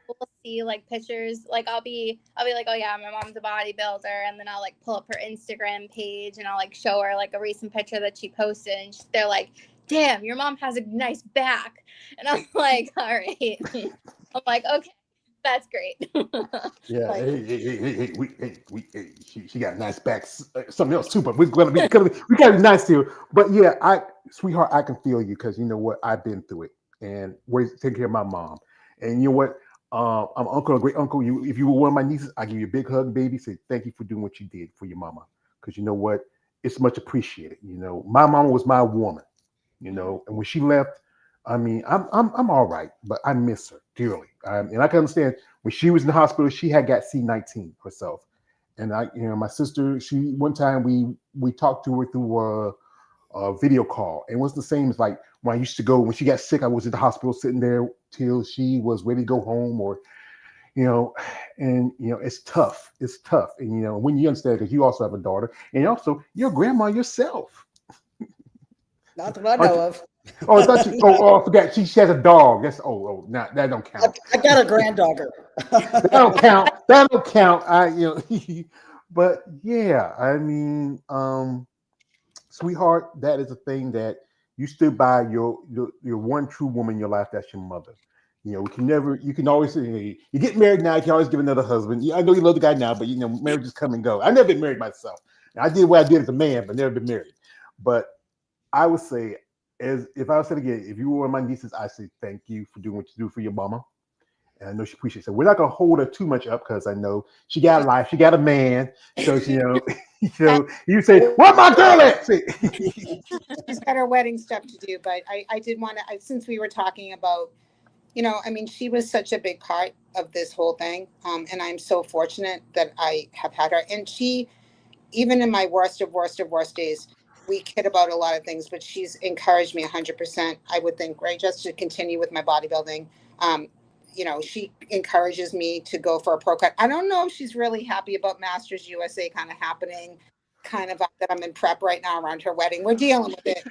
we'll see like pictures, like I'll be like, oh yeah, my mom's a bodybuilder, and then I'll like pull up her Instagram page and I'll like show her like a recent picture that she posted, and they're like, damn, your mom has a nice back. And I'm like, all right. I'm like, okay, that's great. Yeah, Like, she got a nice back. Something else too, but we gotta be nice to her. But yeah, sweetheart, I can feel you because you know what, I've been through it, and we're taking care of my mom, and you know what, I'm uncle, a great uncle. If you were one of my nieces, I give you a big hug, baby. Say thank you for doing what you did for your mama, because you know what, it's much appreciated. You know, my mama was my woman. You know, and when she left, I mean, I'm all right, but I miss her dearly, and I can understand when she was in the hospital, she had got C19 herself, and my sister, she one time we talked to her through a video call, and it was the same as like when I used to go when she got sick. I was at the hospital sitting there till she was ready to go home, or and it's tough, and when you understand because you also have a daughter, and also your grandma yourself. Not that I know of. Oh, I thought you. Oh, I forgot. She has a dog. That's nah, that don't count. I got a granddaughter. That don't count. That don't count. But yeah, I mean, sweetheart, that is a thing that you stood by your one true woman in your life. That's your mother. We can never. You can always say, hey, you get married now. You can always give another husband. I know you love the guy now, but marriages come and go. I never been married myself. I did what I did as a man, but never been married. But I would say, as if I said again, if you were one of my nieces, I say thank you for doing what you do for your mama, and I know she appreciates it. We're not gonna hold her too much up because I know she got a life, she got a man, so you say, "Where my girl at?" she's got her wedding stuff to do, but I did want to, since we were talking about, I mean, she was such a big part of this whole thing. And I'm so fortunate that I have had her. And she, even in my worst of worst of worst days, we kid about a lot of things, but she's encouraged me 100%. I would think, right, just to continue with my bodybuilding. She encourages me to go for a pro cut. I don't know if she's really happy about Masters USA kind of happening, kind of that I'm in prep right now around her wedding. We're dealing with it.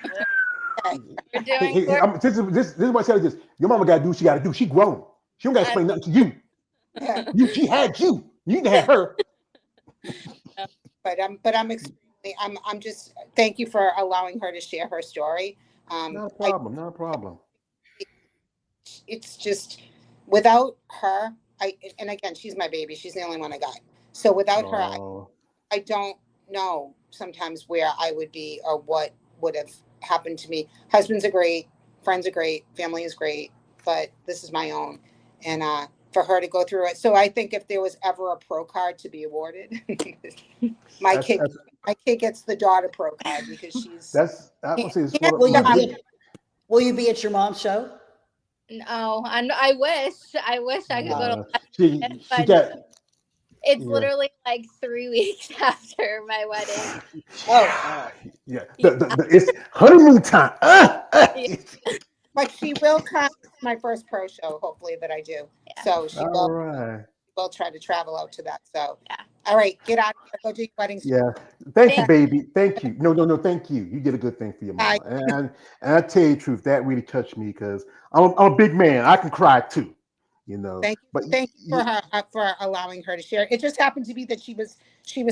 Okay. We're doing This is what I tell you this. Your mama gotta do what she gotta do. She grown. She don't gotta explain nothing to you. Yeah. She had you. You need to have her. But I'm extremely, I'm just, thank you for allowing her to share her story. Not a problem. Not a problem. It's just without her, and again, she's my baby. She's the only one I got. So without her, I don't know sometimes where I would be or what would have happened to me. Husbands are great, friends are great, family is great, but this is my own. And for her to go through it. So I think if there was ever a pro card to be awarded, my kid gets the daughter pro card because she's. I would say it's Will you be at your mom's show? No, I wish I could go to she got. It's literally like 3 weeks after my wedding. Yeah. It's honeymoon time. But she will come to my first pro show, hopefully, that I do. Yeah. So she will try to travel out to that. So, all right, get out of here. Go do your wedding. Yeah. Thank you, baby. Thank you. No, thank you. You did a good thing for your mama. And I tell you the truth, that really touched me because I'm a big man. I can cry too. Thank you for allowing her to share. It just happened to be that she was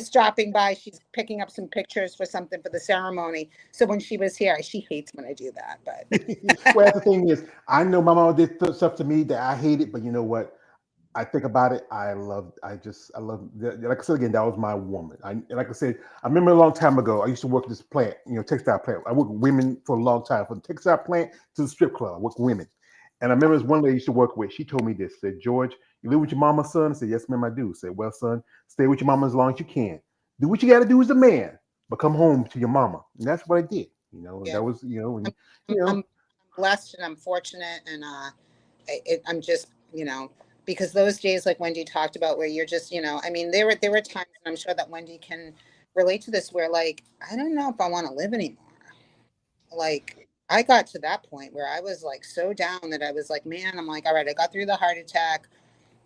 stopping by. She's picking up some pictures for something for the ceremony. So when she was here, she hates when I do that. But well, the thing is, I know my mama did stuff to me that I hated, but you know what? I think about it. I love. Like I said again, that was my woman. Like I said, I remember a long time ago. I used to work at this plant, textile plant. I worked with women for a long time, from the textile plant to the strip club. I worked with women. And I remember this one lady I used to work with. She told me this. Said, George, you live with your mama, son? I said, yes, ma'am, I do. I said, well, son, stay with your mama as long as you can. Do what you got to do as a man, but come home to your mama. And that's what I did. That was, I'm blessed and I'm fortunate. And I'm just, because those days, like Wendy talked about, where you're just, I mean, there were times, and I'm sure that Wendy can relate to this, where like, I don't know if I want to live anymore. Like, I got to that point where I was like so down that I was like, man, I'm like, all right, I got through the heart attack.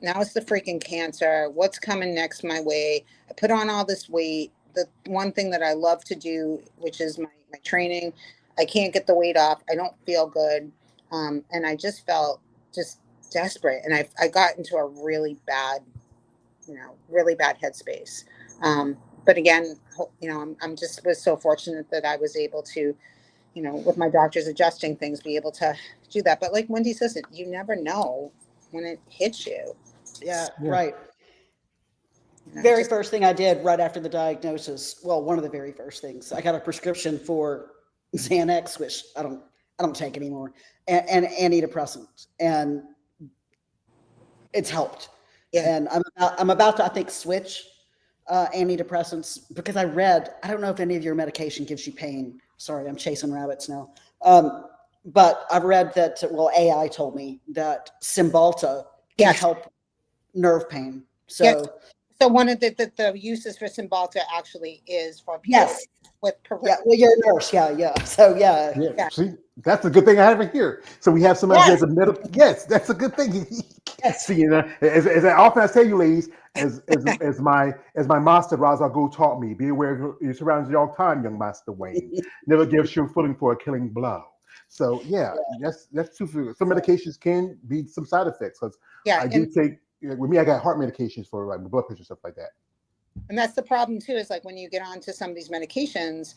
Now it's the freaking cancer. What's coming next my way? I put on all this weight. The one thing that I love to do, which is my training, I can't get the weight off. I don't feel good. And I just felt just desperate. And I got into a really bad, really bad headspace. But again, I'm just was so fortunate that I was able to, with my doctors adjusting things, be able to do that. But like Wendy says, you never know when it hits you. Yeah, Yeah. right. You know, Very just- first thing I did right after the diagnosis, well, one of the very first things, I got a prescription for Xanax, which I don't take anymore, and antidepressants, and it's helped. Yeah. And I'm about to, I think, switch antidepressants because I don't know if any of your medication gives you pain. Sorry, I'm chasing rabbits now. But I've read that, well, AI told me that Cymbalta can Yes. help nerve pain. So Yes. So one of the uses for Cymbalta actually is for people yes, with yeah, well, you're a nurse, yeah. So yeah, Yeah. See, that's a good thing I have it here. So we have somebody who has a medical. Yes, that's a good thing. yes. See, as I often tell you, ladies, as my master Ra's al Ghul taught me, be aware of your surroundings at all time, young Master Wayne. Never give sure footing for a killing blow. So yeah, that's true. Some medications can be some side effects because Yeah, I do take. With me, I got heart medications for like blood pressure stuff like that. and that's the problem too, is like when you get onto some of these medications.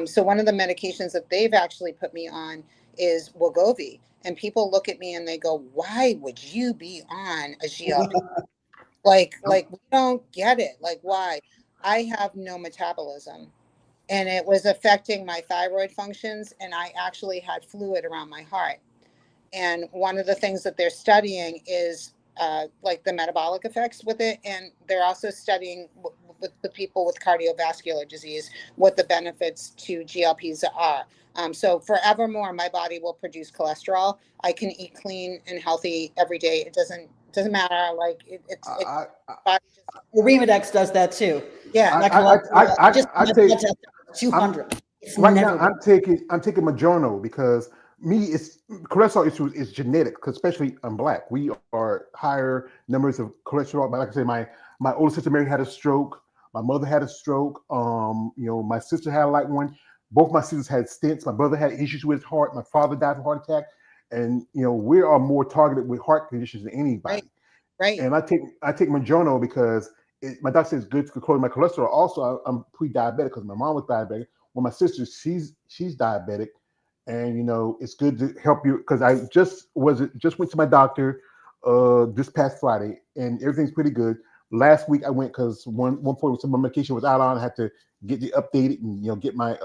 So one of the medications that they've actually put me on is Wegovy, and people look at me and they go, "Why would you be on a GLP?" Like we don't get it. Like why? I have no metabolism, and it was affecting my thyroid functions, and I actually had fluid around my heart. And one of the things that they're studying is like the metabolic effects with it, and they're also studying with the people with cardiovascular disease what the benefits to GLPs are. So forevermore, my body will produce cholesterol. I can eat clean and healthy every day. It doesn't matter. Like it's I, body just, Remadex does that too. yeah. My cholesterol, I my take. blood test is I'm 200. It's right never now. been. I'm taking Majono because me it's cholesterol issues is genetic. Cause especially I'm black. We are higher numbers of cholesterol. But like I said, my older sister Mary had a stroke. My mother had a stroke. My sister had like one. Both my sisters had stents. My brother had issues with his heart. My father died from a heart attack. And we are more targeted with heart conditions than anybody. Right. And I take Majono because my doctor says it's good to control my cholesterol. Also, I'm pre-diabetic because my mom was diabetic. Well, my sister, she's diabetic, and it's good to help you because I just went to my doctor this past Friday, and everything's pretty good. Last week I went because one point some of my medication was out on. I had to get the updated and get my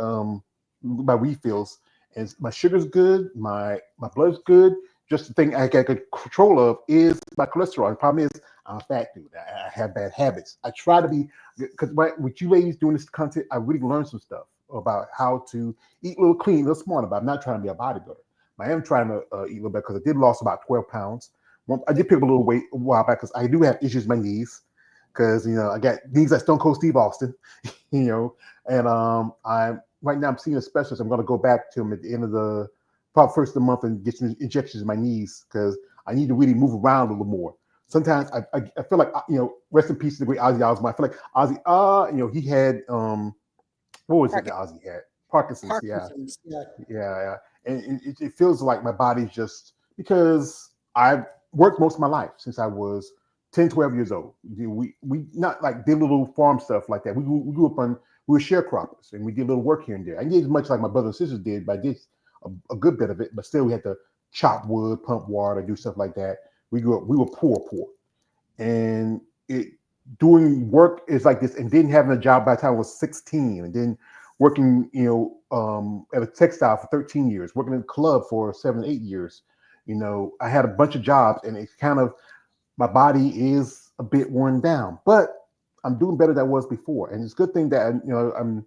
refills, and my sugar's good, my blood's good. Just the thing I got good control of is my cholesterol. The problem is I'm a fat dude. I have bad habits. I try to be because with you ladies doing this content, I really learned some stuff about how to eat a little clean, a little smarter. But I'm not trying to be a bodybuilder. I am trying to eat a little better because I did lost about 12 pounds. I did pick up a little weight a while back because I do have issues with my knees because I got knees like Stone Cold Steve Austin, and I'm right now I'm seeing a specialist. I'm going to go back to him at the end of the probably first of the month and get some injections in my knees because I need to really move around a little more. Sometimes I feel like rest in peace to the great Ozzy Osbourne. I feel like Ozzy, he had what was it that Ozzy had? Parkinson's. Yeah. And it feels like my body's just because I've worked most of my life since I was 10, 12 years old. We not like did little farm stuff like that. We grew up on we were sharecroppers and we did a little work here and there. I did as much like my brothers and sisters did, but I did a good bit of it. But still, we had to chop wood, pump water, do stuff like that. We were poor, and doing work is like this, and then having a job by the time I was 16, and then working, at a textile for 13 years, working in a club for 7, 8 years. I had a bunch of jobs, and it's kind of my body is a bit worn down, but I'm doing better than I was before, and it's a good thing that I'm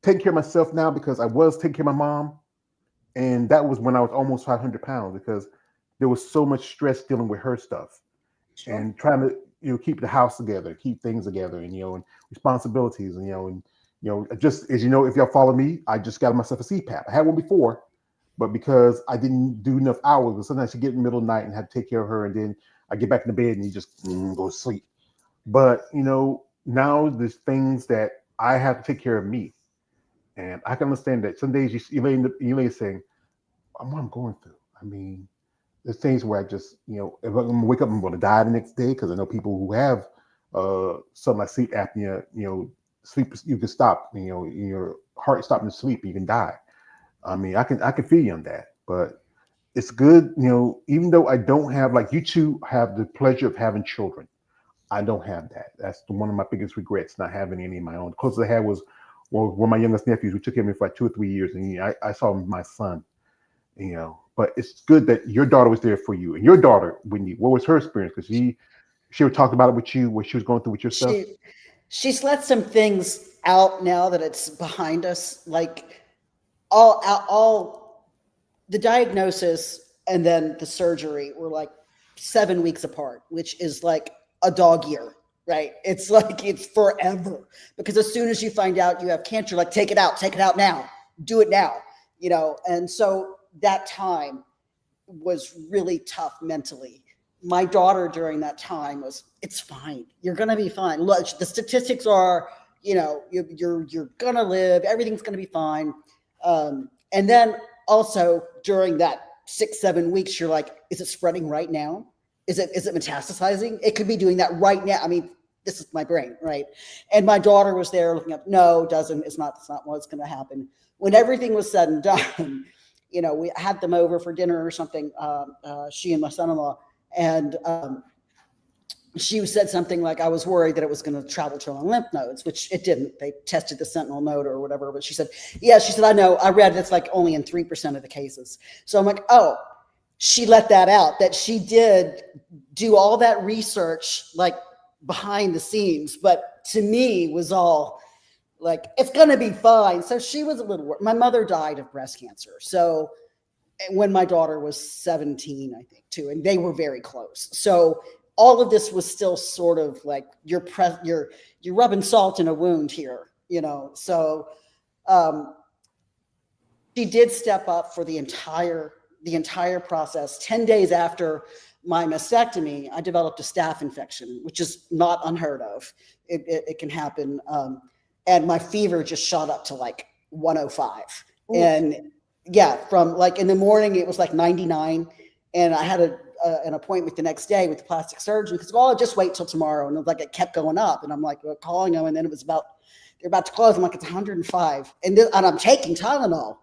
taking care of myself now because I was taking care of my mom, and that was when I was almost 500 pounds because there was so much stress dealing with her stuff and trying to keep the house together, keep things together, and and responsibilities, and Just as you know, if y'all follow me, I just got myself a CPAP. I had one before, but because I didn't do enough hours, but sometimes you get in the middle of the night and have to take care of her, and then I get back in the bed and you just go to sleep. But now there's things that I have to take care of me, and I can understand that. Some days you lay saying, "What I'm going through." I mean, there's things where I just, if I'm gonna wake up, I'm going to die the next day, because I know people who have something like sleep apnea. Sleep, you can stop. Your heart stopping to sleep, you can die. I mean, I can feel you on that, but it's good. Even though I don't have, like, you two have the pleasure of having children, I don't have that. That's one of my biggest regrets, not having any of my own. The closest I had was one of my youngest nephews, who took care of me for like 2 or 3 years, and I saw my son. But it's good that your daughter was there for you, and your daughter, Wendy, what was her experience? Because she talked about it with you, what she was going through with yourself. She's let some things out now that it's behind us, like all the diagnosis and then the surgery were like 7 weeks apart, which is like a dog year, right? It's like, it's forever, because as soon as you find out you have cancer, like, take it out now, do it now, and so that time was really tough mentally. My daughter during that time was, it's fine. You're going to be fine. Look, the statistics are, you're going to live. Everything's going to be fine. And then also during that 6-7 weeks, you're like, is it spreading right now? Is it metastasizing? It could be doing that right now. I mean, this is my brain, right? And my daughter was there looking up. No, it's not what's going to happen. When everything was said and done, we had them over for dinner or something, she and my son-in-law, and she said something like, I was worried that it was going to travel to my lymph nodes, which it didn't. They tested the sentinel node or whatever, but she said, I know, I read it's like only in 3% of the cases. So I'm like, oh, she let that out, that she did do all that research, like, behind the scenes, but to me was all like, it's going to be fine. So she was a little worried. My mother died of breast cancer. So when my daughter was 17, I think, too, and they were very close. So all of this was still sort of like you're rubbing salt in a wound here, So she did step up for the entire process. 10 days after my mastectomy, I developed a staph infection, which is not unheard of. It can happen. And my fever just shot up to like 105. Ooh. And yeah, from like in the morning, it was like 99. And I had an appointment the next day with the plastic surgeon, because, well, I'll just wait till tomorrow. And it was like, it kept going up. And I'm like, calling them. And then it was they're about to close. I'm like, it's 105. And I'm taking Tylenol,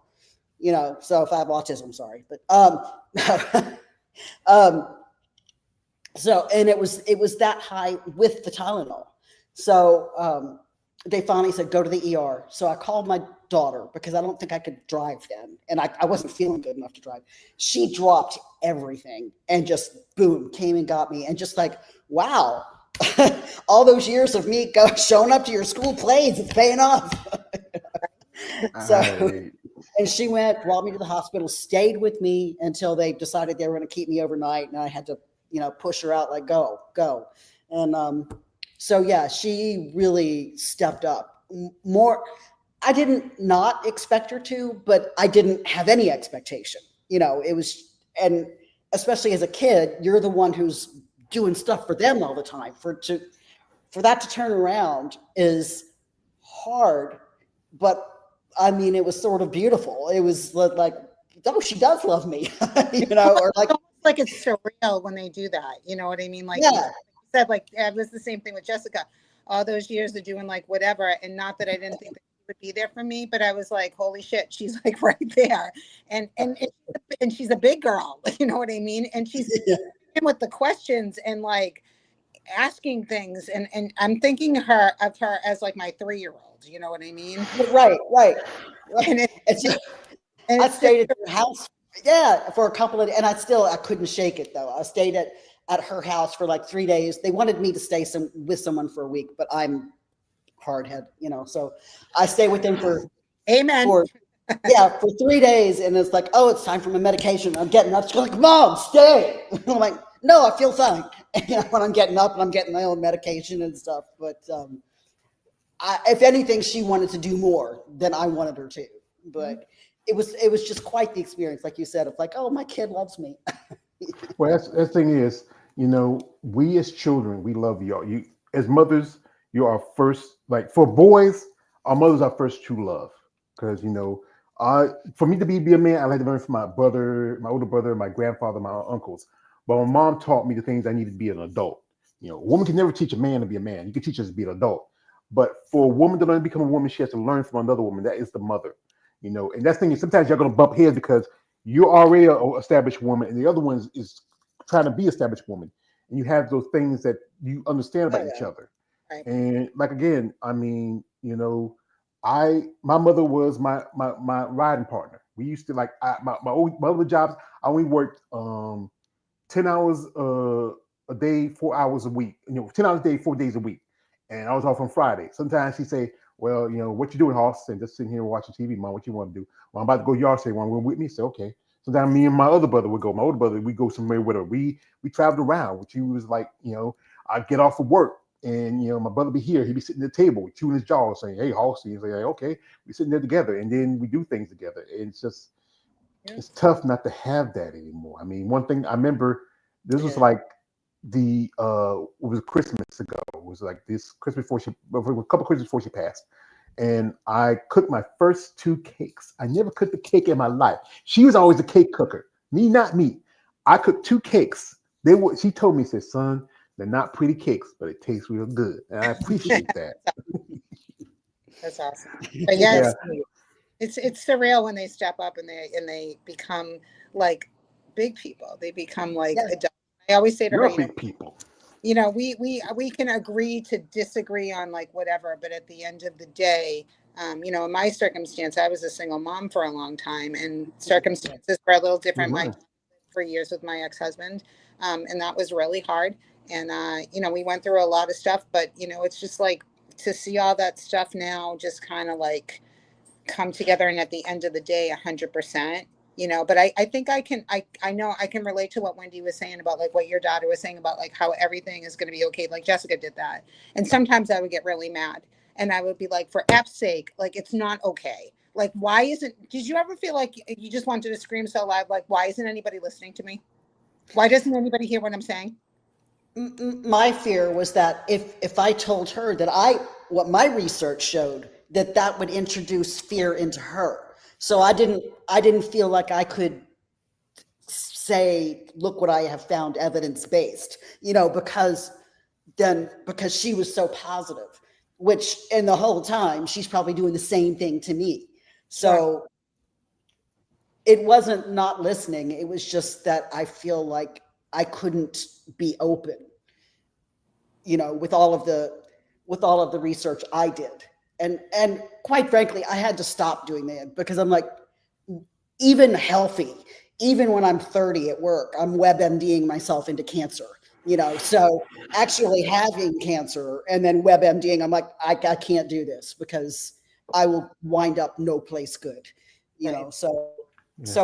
so if I have autism, sorry. But, so, and it was that high with the Tylenol. So, they finally said, go to the ER. So I called my daughter, because I don't think I could drive then. And I wasn't feeling good enough to drive. She dropped everything and just, boom, came and got me. And just like, wow, all those years of me showing up to your school plays, it's paying off. So, and she brought me to the hospital, stayed with me until they decided they were going to keep me overnight. And I had to, push her out, like, go. And, so yeah, she really stepped up more. I didn't not expect her to, but I didn't have any expectation. It was, and especially as a kid, you're the one who's doing stuff for them all the time. For that to turn around is hard, but I mean, it was sort of beautiful. It was like, oh, she does love me, or like, like it's surreal when they do that. You know what I mean? Like, yeah. Said, like, it was the same thing with Jessica. All those years of doing like whatever, and not that I didn't think that she would be there for me, but I was like, holy shit, she's like right there, and she's a big girl, you know what I mean? And she's with the questions and like asking things, and I'm thinking of her as like my 3-year-old, you know what I mean? Right. And I stayed at her house, for a couple of, and I couldn't shake it though. I stayed at her house for like 3 days. They wanted me to stay with someone for a week, but I'm hardhead, so I stay with them for amen. For 3 days, and it's like, oh, it's time for my medication. I'm getting up. She's like, Mom, stay. I'm like, no, I feel fine. When I'm getting up and I'm getting my own medication and stuff. But if anything, she wanted to do more than I wanted her to. But it was just quite the experience, like you said, of like, oh, my kid loves me. Well, that's the thing is, we as children, we love y'all. You as mothers, you're our first. Like for boys, our mothers are first true love. Because for me to be a man, I had to learn from my brother, my older brother, my grandfather, my uncles. But my mom taught me the things I needed to be an adult. A woman can never teach a man to be a man. You can teach us to be an adult. But for a woman to learn to become a woman, she has to learn from another woman. That is the mother. And that's the thing is sometimes you're gonna bump heads because you're already an established woman, and the other one is trying to be established woman, and you have those things that you understand about each other. Right. And like again, I mean, my mother was my riding partner. We used to like my other jobs. I only worked 10 hours a day, 4 hours a week. 10 hours a day, 4 days a week, and I was off on Friday. Sometimes she'd say, well, what you doing, Hoss? And just sitting here watching TV, Mom, what you want to do? Well, I'm about to go yard sale. Want to go with me? Say, okay. Sometimes me and my other brother would go. My older brother, we go somewhere with her. We traveled around, which he was like, I'd get off of work and, my brother be here. He'd be sitting at the table, chewing his jaw, saying, hey, Hoss. He's like, okay. We sitting there together, and then we do things together. And it's just, it's tough not to have that anymore. I mean, one thing I remember, this was like it was Christmas ago. It was like this Christmas a couple of Christmas before she passed. And I cooked my first 2 cakes. I never cooked a cake in my life. She was always a cake cooker. Me, not me. I cooked 2 cakes. She told me, said, son, they're not pretty cakes, but it tastes real good. And I appreciate that. That's awesome. But yes, it's surreal when they step up and they become like big people. They become like adults. I always say to her, big people. We can agree to disagree on like whatever, but at the end of the day, in my circumstance, I was a single mom for a long time, and circumstances were a little different. For years with my ex-husband, and that was really hard. And we went through a lot of stuff, but it's just like to see all that stuff now just kind of like come together, and at the end of the day, 100%. But I think I know I can relate to what Wendy was saying about like what your daughter was saying about like how everything is going to be okay. Like Jessica did that. And sometimes I would get really mad and I would be like, for F's sake, like, it's not okay. Like, did you ever feel like you just wanted to scream so loud? Like, why isn't anybody listening to me? Why doesn't anybody hear what I'm saying? My fear was that if I told her that what my research showed, that would introduce fear into her. So I didn't feel like I could say, look what I have found evidence-based, because she was so positive, which in the whole time she's probably doing the same thing to me. So it wasn't not listening. It was just that I feel like I couldn't be open, with all of the research I did. And quite frankly, I had to stop doing that because I'm like, even healthy, even when I'm 30 at work, I'm WebMDing myself into cancer, so actually having cancer and then WebMDing, I'm like, I can't do this because I will wind up no place good, so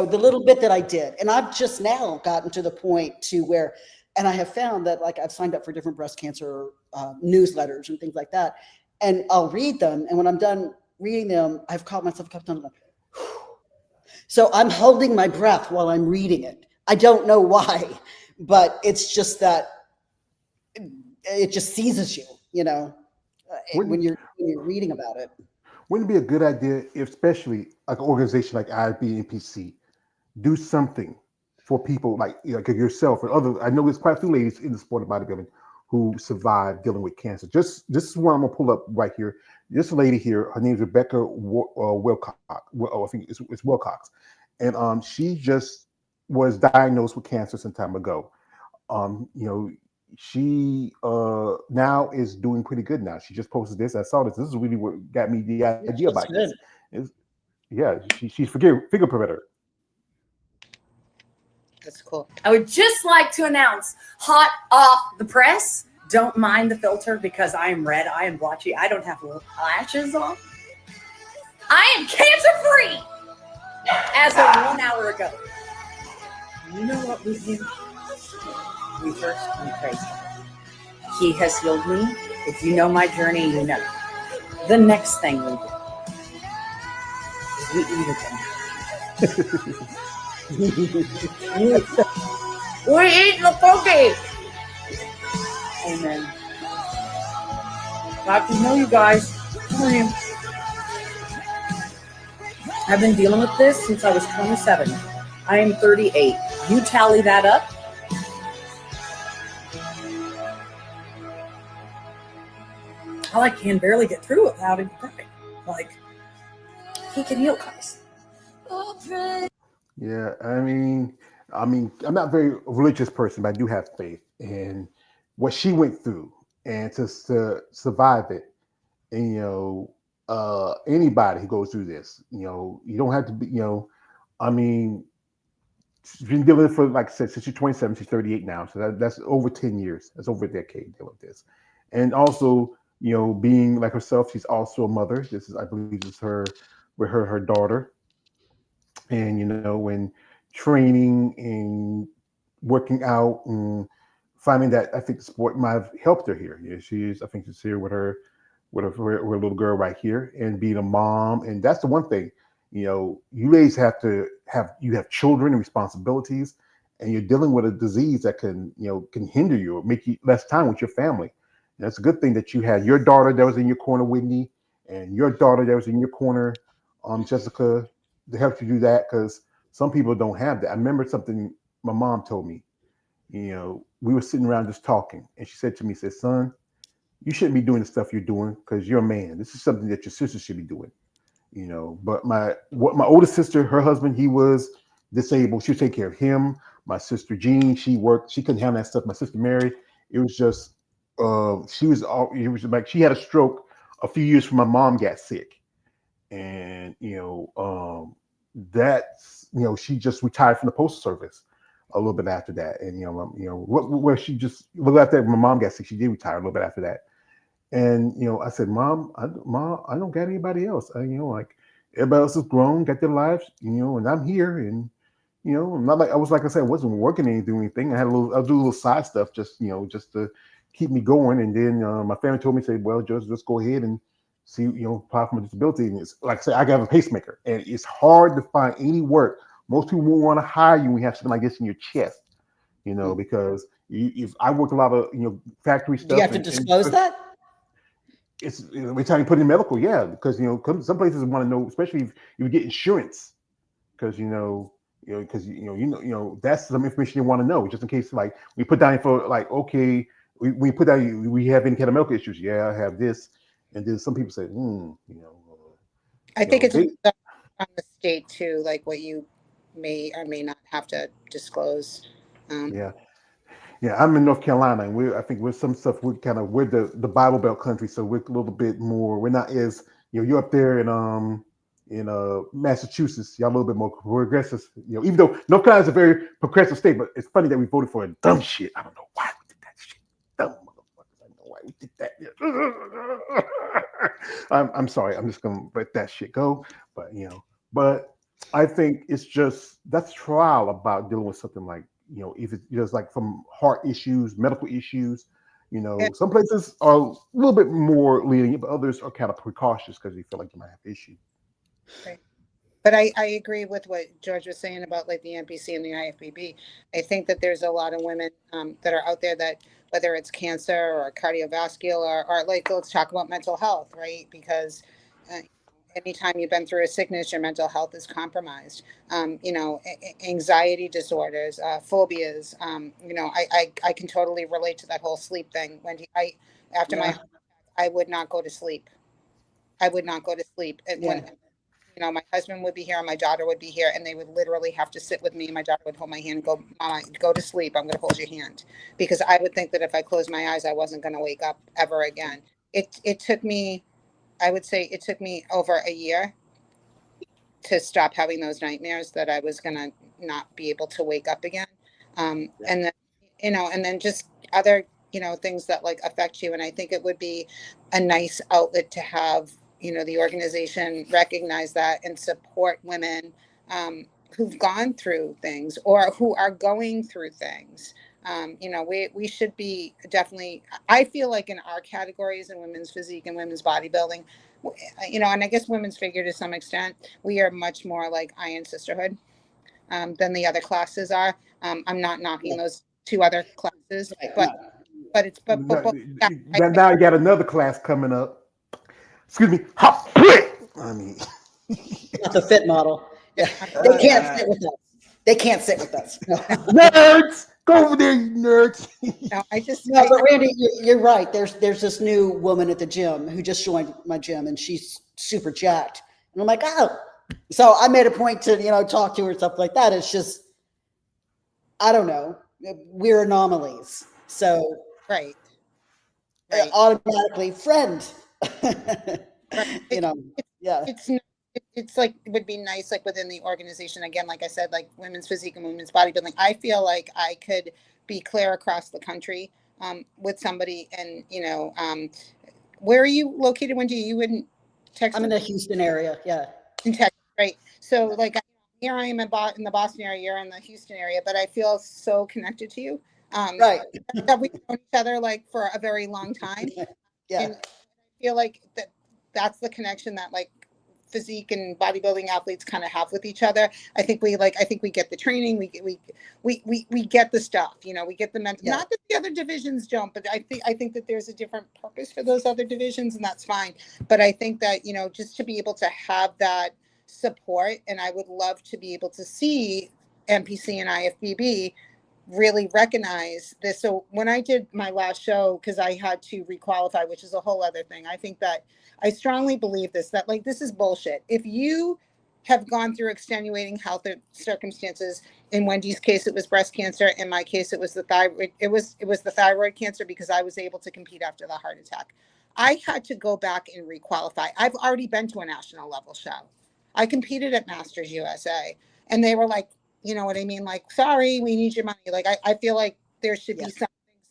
the little bit that I did, and I've just now gotten to the point to where, and I have found that like I've signed up for different breast cancer newsletters and things like that. And I'll read them. And when I'm done reading them, I've caught myself a couple times. Like, so I'm holding my breath while I'm reading it. I don't know why, but it's just that it just seizes you, when you're reading about it. Wouldn't it be a good idea, especially like an organization like IBNPC, do something for people like yourself or others? I know there's quite a few ladies in the sport of bodybuilding who survived dealing with cancer. This is one I'm gonna pull up right here. This lady here, her name is Rebecca Wilcox. I think it's Wilcox, and she just was diagnosed with cancer some time ago. She now is doing pretty good now. She just posted this. I saw this. This is really what got me the idea about this. She's figure preventer. That's cool. I would just like to announce, hot off the press, don't mind the filter because I am red, I am blotchy, I don't have lashes on. I am cancer-free as of 1 hour ago. You know what we do? We first praise Him. He has healed me. If you know my journey, you know. The next thing we do is we eat again. We eat the cookie. Amen. Got to know you guys. I've been dealing with this since I was 27. I am 38. You tally that up. I can barely get through it without him crying. Like, he can heal, guys. Yeah, I mean, I'm not a very religious person, but I do have faith. And what she went through, and to survive it, and anybody who goes through this, you don't have to be, I mean, she's been dealing with it for, like I said, since she's 27, she's 38 now, so that's over 10 years. That's over a decade dealing with this, and also, being like herself, she's also a mother. This is, I believe, this is her with her daughter, and when training and working out and finding that, I think the sport might have helped her here. Yeah, I think she's here with her little girl right here, and being a mom. And that's the one thing, you ladies have children and responsibilities, and you're dealing with a disease that can hinder you or make you less time with your family. And it's a good thing that you had your daughter that was in your corner, Whitney, and your daughter that was in your corner, Jessica, to help you do that, because some people don't have that. I remember something my mom told me. We were sitting around just talking, and she said to me, said, "Son, you shouldn't be doing the stuff you're doing because you're a man. This is something that your sister should be doing." But my oldest sister, her husband, he was disabled. She would take care of him. My sister Jean, she worked. She couldn't handle that stuff. My sister Mary, it was just it was like she had a stroke a few years before my mom got sick, and she just retired from the postal service a little bit after that. And where she just a little after my mom got sick, she did retire a little bit after that. And I said, Mom, I don't got anybody else. Like everybody else is grown, got their lives, and I'm here. And not like I was, like I said, I wasn't working anything. I'll do a little side stuff, just to keep me going. And then my family told me, say, well, just go ahead and see, apply for my disability. And it's like I said, I got a pacemaker, and it's hard to find any work. Most people won't want to hire you when you have something like this in your chest, because if I worked a lot of factory stuff. Do you have to disclose that? It's every time you put in medical, yeah, because some places want to know, especially if you get insurance, because that's some information you want to know, just in case, like, we put down for, like, okay, we put down, we have any kind of medical issues. Yeah, I have this. And then some people say, I think it's on the state too, like what you may or may not have to disclose. Yeah, I'm in North Carolina, and I think with some stuff, we're the Bible Belt country, so we're a little bit more. We're not as you're up there in Massachusetts, y'all a little bit more progressive. Even though North Carolina is a very progressive state, but it's funny that we voted for a dumb shit. I don't know why we did that shit. Dumb motherfuckers. I don't know why we did that. I'm sorry. I'm just gonna let that shit go. But I think it's just that's trial about dealing with something like. If it's just like from heart issues, medical issues, some places are a little bit more lenient, but others are kind of precautious because they feel like you might have issues. Right. But I agree with what George was saying about, like, the NPC and the IFBB. I think that there's a lot of women that are out there that, whether it's cancer or cardiovascular or like, let's talk about mental health, right? Because anytime you've been through a sickness, your mental health is compromised. Anxiety disorders, phobias. I can totally relate to that whole sleep thing. After my, I would not go to sleep. I would not go to sleep. And when my husband would be here and my daughter would be here, and they would literally have to sit with me, and my daughter would hold my hand and go, Mama, go to sleep. I'm going to hold your hand, because I would think that if I closed my eyes, I wasn't going to wake up ever again. It took me, I would say it took me over a year to stop having those nightmares that I was going to not be able to wake up again. And then, and then just other, things that, like, affect you. And I think it would be a nice outlet to have, the organization recognize that and support women who've gone through things or who are going through things. You know, we should be definitely, I feel like in our categories in women's physique and women's bodybuilding, you know, and I guess women's figure to some extent, we are much more like Iron Sisterhood than the other classes are. I'm not knocking those two other classes, Right, but no. Now you got another class coming up. Excuse me. Hop. I mean, Not the fit model. Yeah, they can't sit with us. They can't sit with us. No. nerds, go over there, you nerds. no, I just, No, but Randy, you're right. There's this new woman at the gym who just joined my gym, and she's super jacked. And I'm like, oh. So I made a point to, talk to her and stuff like that. It's just, I don't know. We're anomalies. So right. automatically friend. Right. Yeah. It's like, it would be nice, like within the organization, again, like I said, like women's physique and women's bodybuilding, I feel like I could be clear across the country with somebody. And where are you located, Wendy? Are you in Texas? I'm in the Houston area. Yeah. In Texas, right? So like here I am in the Boston area, you're in the Houston area, but I feel so connected to you. Right. That we've known each other like for a very long time. Yeah. And I feel like that's the connection that like physique and bodybuilding athletes kind of have with each other. I think we get the training, we get the stuff, we get the mental, not that the other divisions don't, but I think that there's a different purpose for those other divisions, and that's fine. But I think that, just to be able to have that support, and I would love to be able to see NPC and IFBB really recognize this. So when I did my last show, because I had to requalify, which is a whole other thing, I think that I strongly believe that like, this is bullshit. If you have gone through extenuating health circumstances, in Wendy's case, it was breast cancer. In my case, it was the thyroid. It was the thyroid cancer, because I was able to compete after the heart attack. I had to go back and requalify. I've already been to a national level show. I competed at Masters USA, and they were like, you know what I mean? Like, sorry, we need your money. Like, I feel like there should be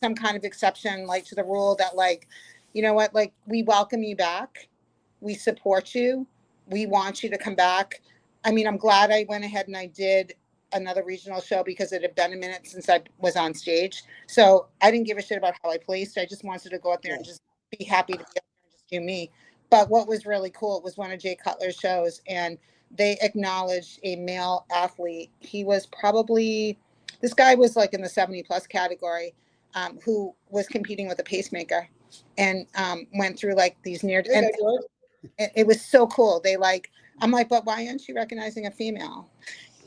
some kind of exception, like, to the rule that, like, you know what, like, we welcome you back. We support you. We want you to come back. I mean, I'm glad I went ahead and I did another regional show, because it had been a minute since I was on stage. So I didn't give a shit about how I placed. I just wanted to go out there and just be happy to be out there and just do me. But what was really cool, it was one of Jay Cutler's shows, and they acknowledged a male athlete. He was probably, this guy was like in the 70 plus category, who was competing with a pacemaker, and went through like these near, and it was so cool. They like, I'm like, but why aren't you recognizing a female?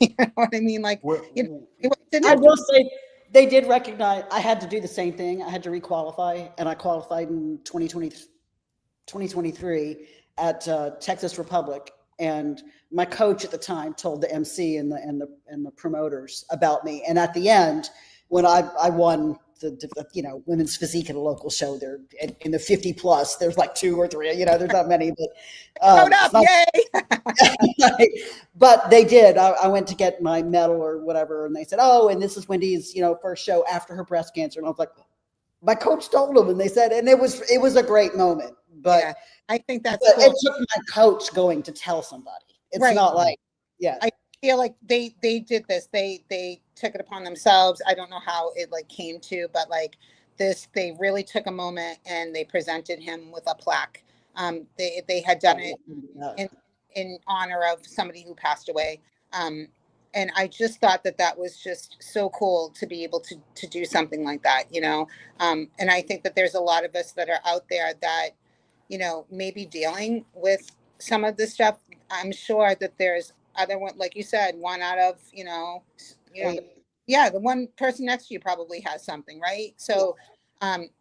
You know what I mean? Like, I will say they did recognize, I had to do the same thing. I had to requalify, and I qualified in 2023 at Texas Republic. And my coach at the time told the MC and the promoters about me. And at the end, when I won the women's physique at a local show, there in the 50 plus, there's like 2 or 3, there's not many, but yay! But they did. I went to get my medal or whatever, and they said, "Oh, and this is Wendy's, first show after her breast cancer." And I was like, my coach told them, and they said, and it was a great moment. But I think that's cool. It took my coach going to tell somebody. It's not like, I feel like they did this. They took it upon themselves. I don't know how it like came to, but like this, they really took a moment and they presented him with a plaque. They had done it in honor of somebody who passed away. And I just thought that was just so cool to be able to do something like that, and I think that there's a lot of us that are out there that, maybe dealing with some of this stuff. I'm sure that there's other one, like you said, one out of, the one person next to you probably has something, right? So,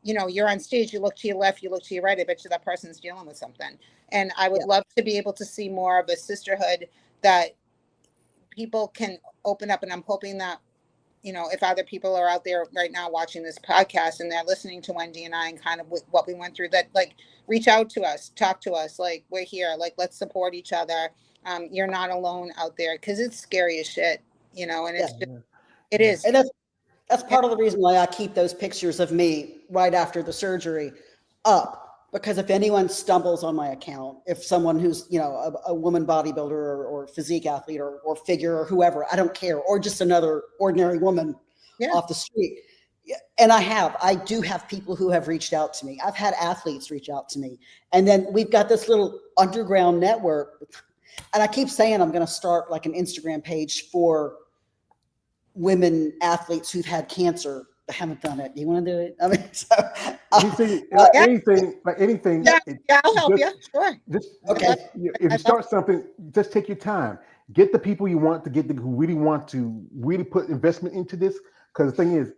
you're on stage, you look to your left, you look to your right, I bet you that person's dealing with something. And I would love to be able to see more of a sisterhood that people can open up. And I'm hoping that, if other people are out there right now watching this podcast and they're listening to Wendy and I and kind of what we went through, that like reach out to us, talk to us, like we're here, like let's support each other. You're not alone out there, because it's scary as shit, and it's it is. And that's part of the reason why I keep those pictures of me right after the surgery up. Because if anyone stumbles on my account, if someone who's, a woman bodybuilder or physique athlete or figure or whoever, I don't care, or just another ordinary woman off the street, And I do have people who have reached out to me. I've had athletes reach out to me. And then we've got this little underground network. And I keep saying I'm going to start like an Instagram page for women athletes who've had cancer. I haven't done it. Do you want to do it? I mean, so, You see, anything. Yeah, I'll help you. Sure. Okay. If you start something, just take your time. Get the people you want to get, who really want to really put investment into this. Because the thing is,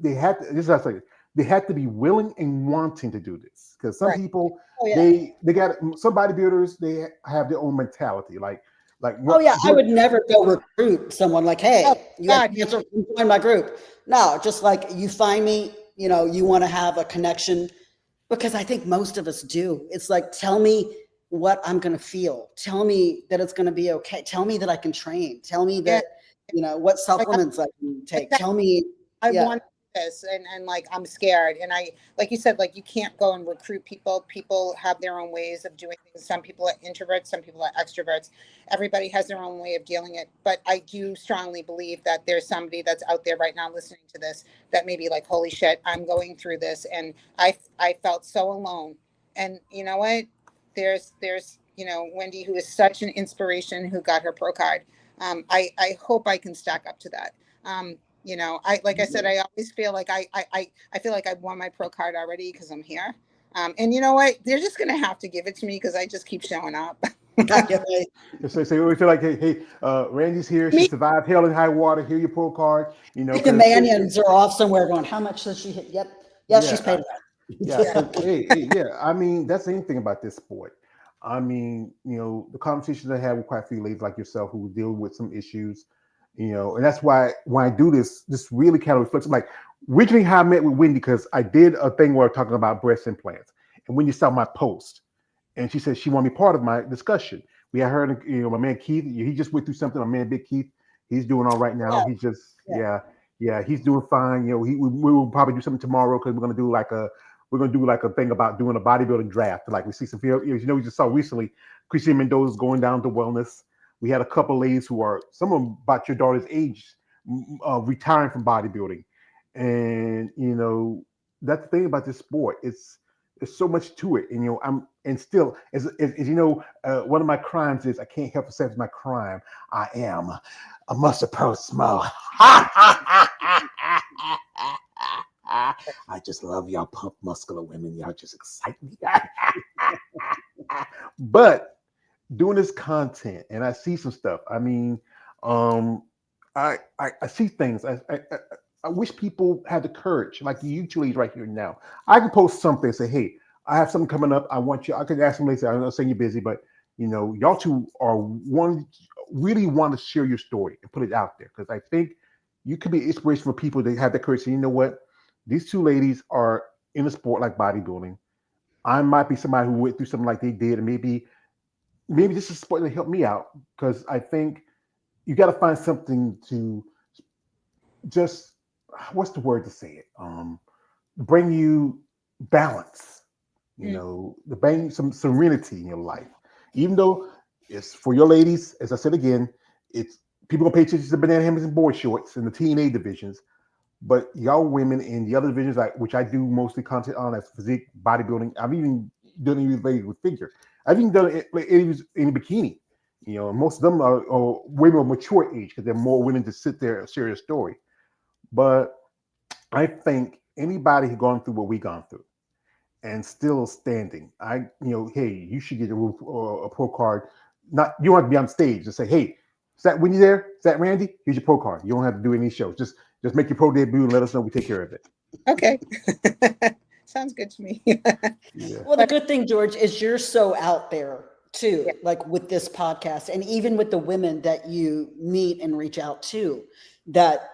they have to. This is what I say. They have to be willing and wanting to do this. Because some people, they got some bodybuilders. They have their own mentality. Like. I would never go recruit someone like, hey, you got cancer, join my group. No, just like you find me, you want to have a connection, because I think most of us do. It's like, tell me what I'm going to feel. Tell me that it's going to be okay. Tell me that I can train. Tell me that, what supplements I can take. Tell me. I want this, and like, I'm scared. And I, like you said, like, you can't go and recruit people. People have their own ways of doing things. Some people are introverts, some people are extroverts. Everybody has their own way of dealing it. But I do strongly believe that there's somebody that's out there right now listening to this that may be like, holy shit, I'm going through this. And I felt so alone. And you know what? There's Wendy, who is such an inspiration, who got her pro card. I hope I can stack up to that. I said, I always feel like I feel like I've won my pro card already because I'm here. And you know what? They're just going to have to give it to me because I just keep showing up. So we feel like, hey, Randy's here. She survived hell and high water. Here, your pro card. The Manions are off somewhere going, how much does she hit? Yep, she's paid that. Yeah. I mean, that's the same thing about this sport. I mean, the conversations I have with quite a few ladies like yourself who deal with some issues. And that's why when I do this really kind of reflects. Like, originally how I met with Wendy, because I did a thing where I was talking about breast implants, and Wendy saw my post, and she said she wanted me part of my discussion. We had heard, my man Keith, he just went through something. My man Big Keith, he's doing all right now. He's just, he's doing fine. We will probably do something tomorrow because we're gonna do like a thing about doing a bodybuilding draft. Like, we see some, we just saw recently, Christine Mendoza's going down to wellness. We had a couple ladies who are, some of them about your daughter's age, retiring from bodybuilding. And, that's the thing about this sport. It's so much to it. And, and still, as one of my crimes is, I can't help but say it's my crime. I am a muscle pro small. I just love y'all pump muscular women. Y'all just excite me. But doing this content, and I see some stuff. I mean, I see things. I wish people had the courage, like you two ladies right here now. I can post something and say, hey, I have something coming up. I want you. I could ask somebody, say, I'm not saying you're busy, but y'all two really want to share your story and put it out there, because I think you could be inspiration for people that have the courage. And you know what? These two ladies are in a sport like bodybuilding. I might be somebody who went through something like they did, and maybe this is a sport that helped me out, because I think you got to find something to just, what's the word to say it? Bring you balance, to bring some serenity in your life. Even though it's for your ladies, as I said again, it's people gonna pay attention to banana hammers and board shorts in the TNA divisions, but y'all women in the other divisions, which I do mostly content on, as physique, bodybuilding. I've even done it with figure. I've even done it in bikini. Most of them are way more mature age because they're more willing to sit there and share a story. But I think anybody who's gone through what we gone through and still standing, hey, you should get a pro card. Not, you don't have to be on stage and say, hey, is that Wendy there? Is that Randy? Here's your pro card. You don't have to do any shows. Just make your pro debut and let us know. We take care of it. Okay. Sounds good to me. Well, the good thing, George, is you're so out there too, like with this podcast, and even with the women that you meet and reach out to, that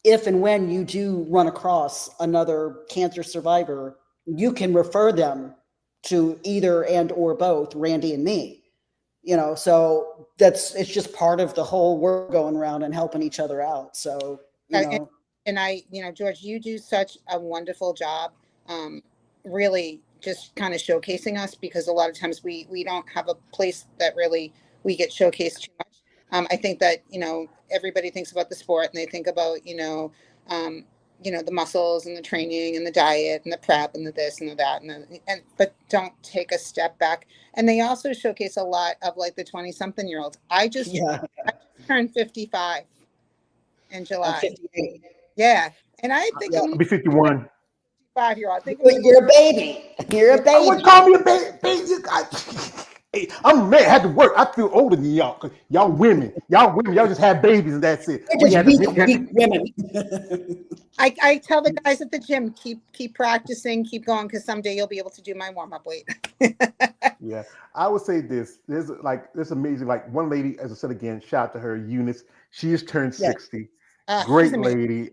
if and when you do run across another cancer survivor, you can refer them to either and or both Randy and me. So it's just part of the whole work going around and helping each other out. So, And I, George, you do such a wonderful job, really just kind of showcasing us, because a lot of times we don't have a place that really we get showcased too much. I think that, everybody thinks about the sport and they think about, you know, the muscles and the training and the diet and the prep and the this and the that but don't take a step back. And they also showcase a lot of like the 20-something year olds. I just turned 55 in July. 58. Yeah. And I think Yeah. I'll be 51. 5-year-old. I think You're a baby. You're a I wouldn't baby. call me a baby. Hey, I'm married. I had to work. I feel older than y'all. 'Cause y'all women, y'all just have babies and that's it. You're just weak to, women. I tell the guys at the gym, keep practicing, keep going, because someday you'll be able to do my warm-up weight. Yeah, I would say this. There's amazing. Like one lady, as I said again, shout out to her, Eunice. She just turned 60. She's Great amazing. lady,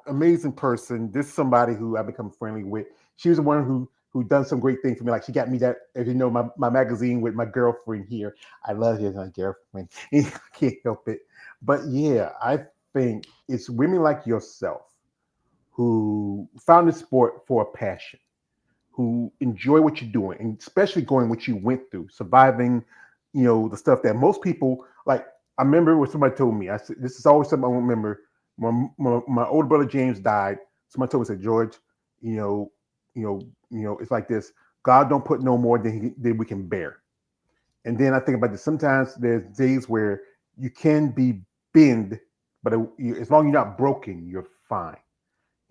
amazing person. This is somebody who I've become friendly with. She was the one who done some great things for me. Like she got me that, as you know, my magazine with my girlfriend here. I love you, my girlfriend. I can't help it. But yeah, I think it's women like yourself who found the sport for a passion, who enjoy what you're doing, and especially going what you went through, surviving, the stuff that most people like. I remember what somebody told me. I said, this is always something I remember. My older brother James died. Somebody told me, said, George, it's like this. God don't put no more than we can bear. And then I think about this. Sometimes there's days where you can be bend, but as long as you're not broken, you're fine.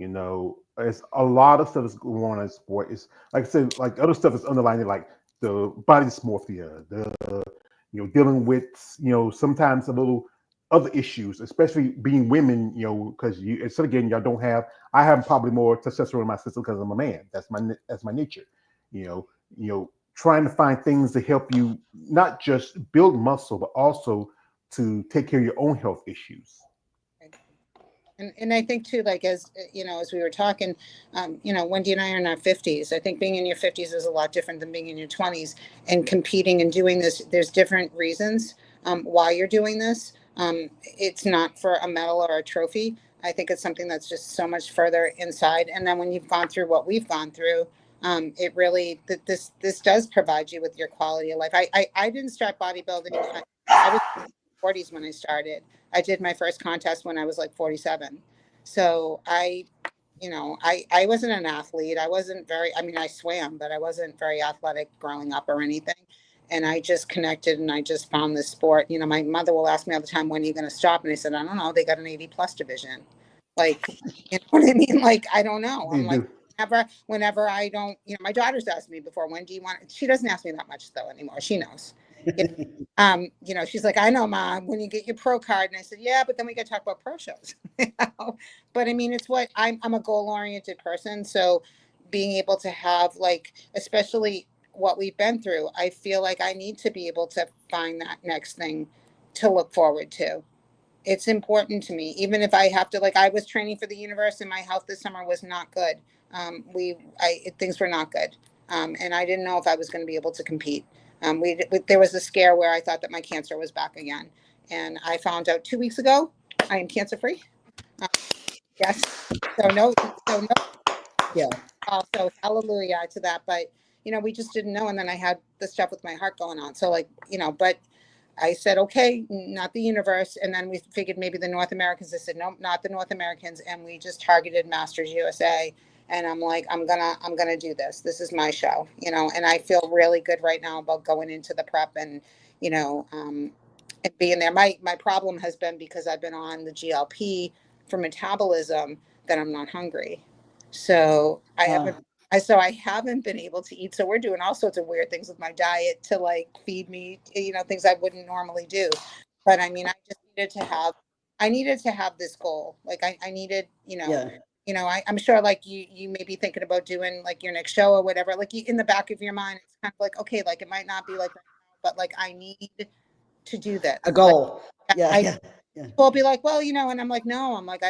It's a lot of stuff that's going on in sport. It's like I said, like other stuff is underlying it, like the body dysmorphia, the dealing with sometimes a little other issues, especially being women, because it's again I have probably more testosterone in my system because I'm a man. That's my nature. Trying to find things to help you not just build muscle, but also to take care of your own health issues. And I think too, like, as we were talking, Wendy and I are in our 50s. I think being in your 50s is a lot different than being in your 20s and competing and doing this. There's different reasons why you're doing this. It's not for a medal or a trophy. I think it's something that's just so much further inside. And then when you've gone through what we've gone through, it really, this does provide you with your quality of life. I didn't start bodybuilding. I was in my 40s when I started. I did my first contest when I was like 47. So I wasn't an athlete. I wasn't I swam, but I wasn't very athletic growing up or anything. And I just connected and I just found this sport. My mother will ask me all the time, when are you going to stop? And I said, I don't know. They got an 80+ division. Like, you know what I mean? Like, I don't know. I'm like, whenever I don't, my daughter's asked me before, when do you want, she doesn't ask me that much though anymore. She knows. She's like, I know, Mom, when you get your pro card. And I said, yeah, but then we got to talk about pro shows. But I mean, it's what I'm a goal oriented person. So being able to have, like, especially what we've been through, I feel like I need to be able to find that next thing to look forward to. It's important to me, even if I have to, like, I was training for the universe and my health this summer was not good. Things were not good. And I didn't know if I was going to be able to compete. There was a scare where I thought that my cancer was back again. And I found out 2 weeks ago, I am cancer free. Yes. So no. Yeah. Also, hallelujah to that. But, we just didn't know. And then I had the stuff with my heart going on. So, like, but I said, okay, not the universe. And then we figured maybe the North Americans. I said, no, not the North Americans. And we just targeted Masters USA. And I'm like, I'm gonna do this. This is my show, and I feel really good right now about going into the prep and, and being there. My problem has been, because I've been on the GLP for metabolism, that I'm not hungry. So I haven't been able to eat. So we're doing all sorts of weird things with my diet to, like, feed me, things I wouldn't normally do. But I mean, I just needed to have this goal. Like I needed, I'm sure, like, you may be thinking about doing, like, your next show or whatever, like, in the back of your mind, it's kind of like, okay, like, it might not be like, but like, I need to do this. A goal. Like, People be like, well, and I'm like, no, I'm like,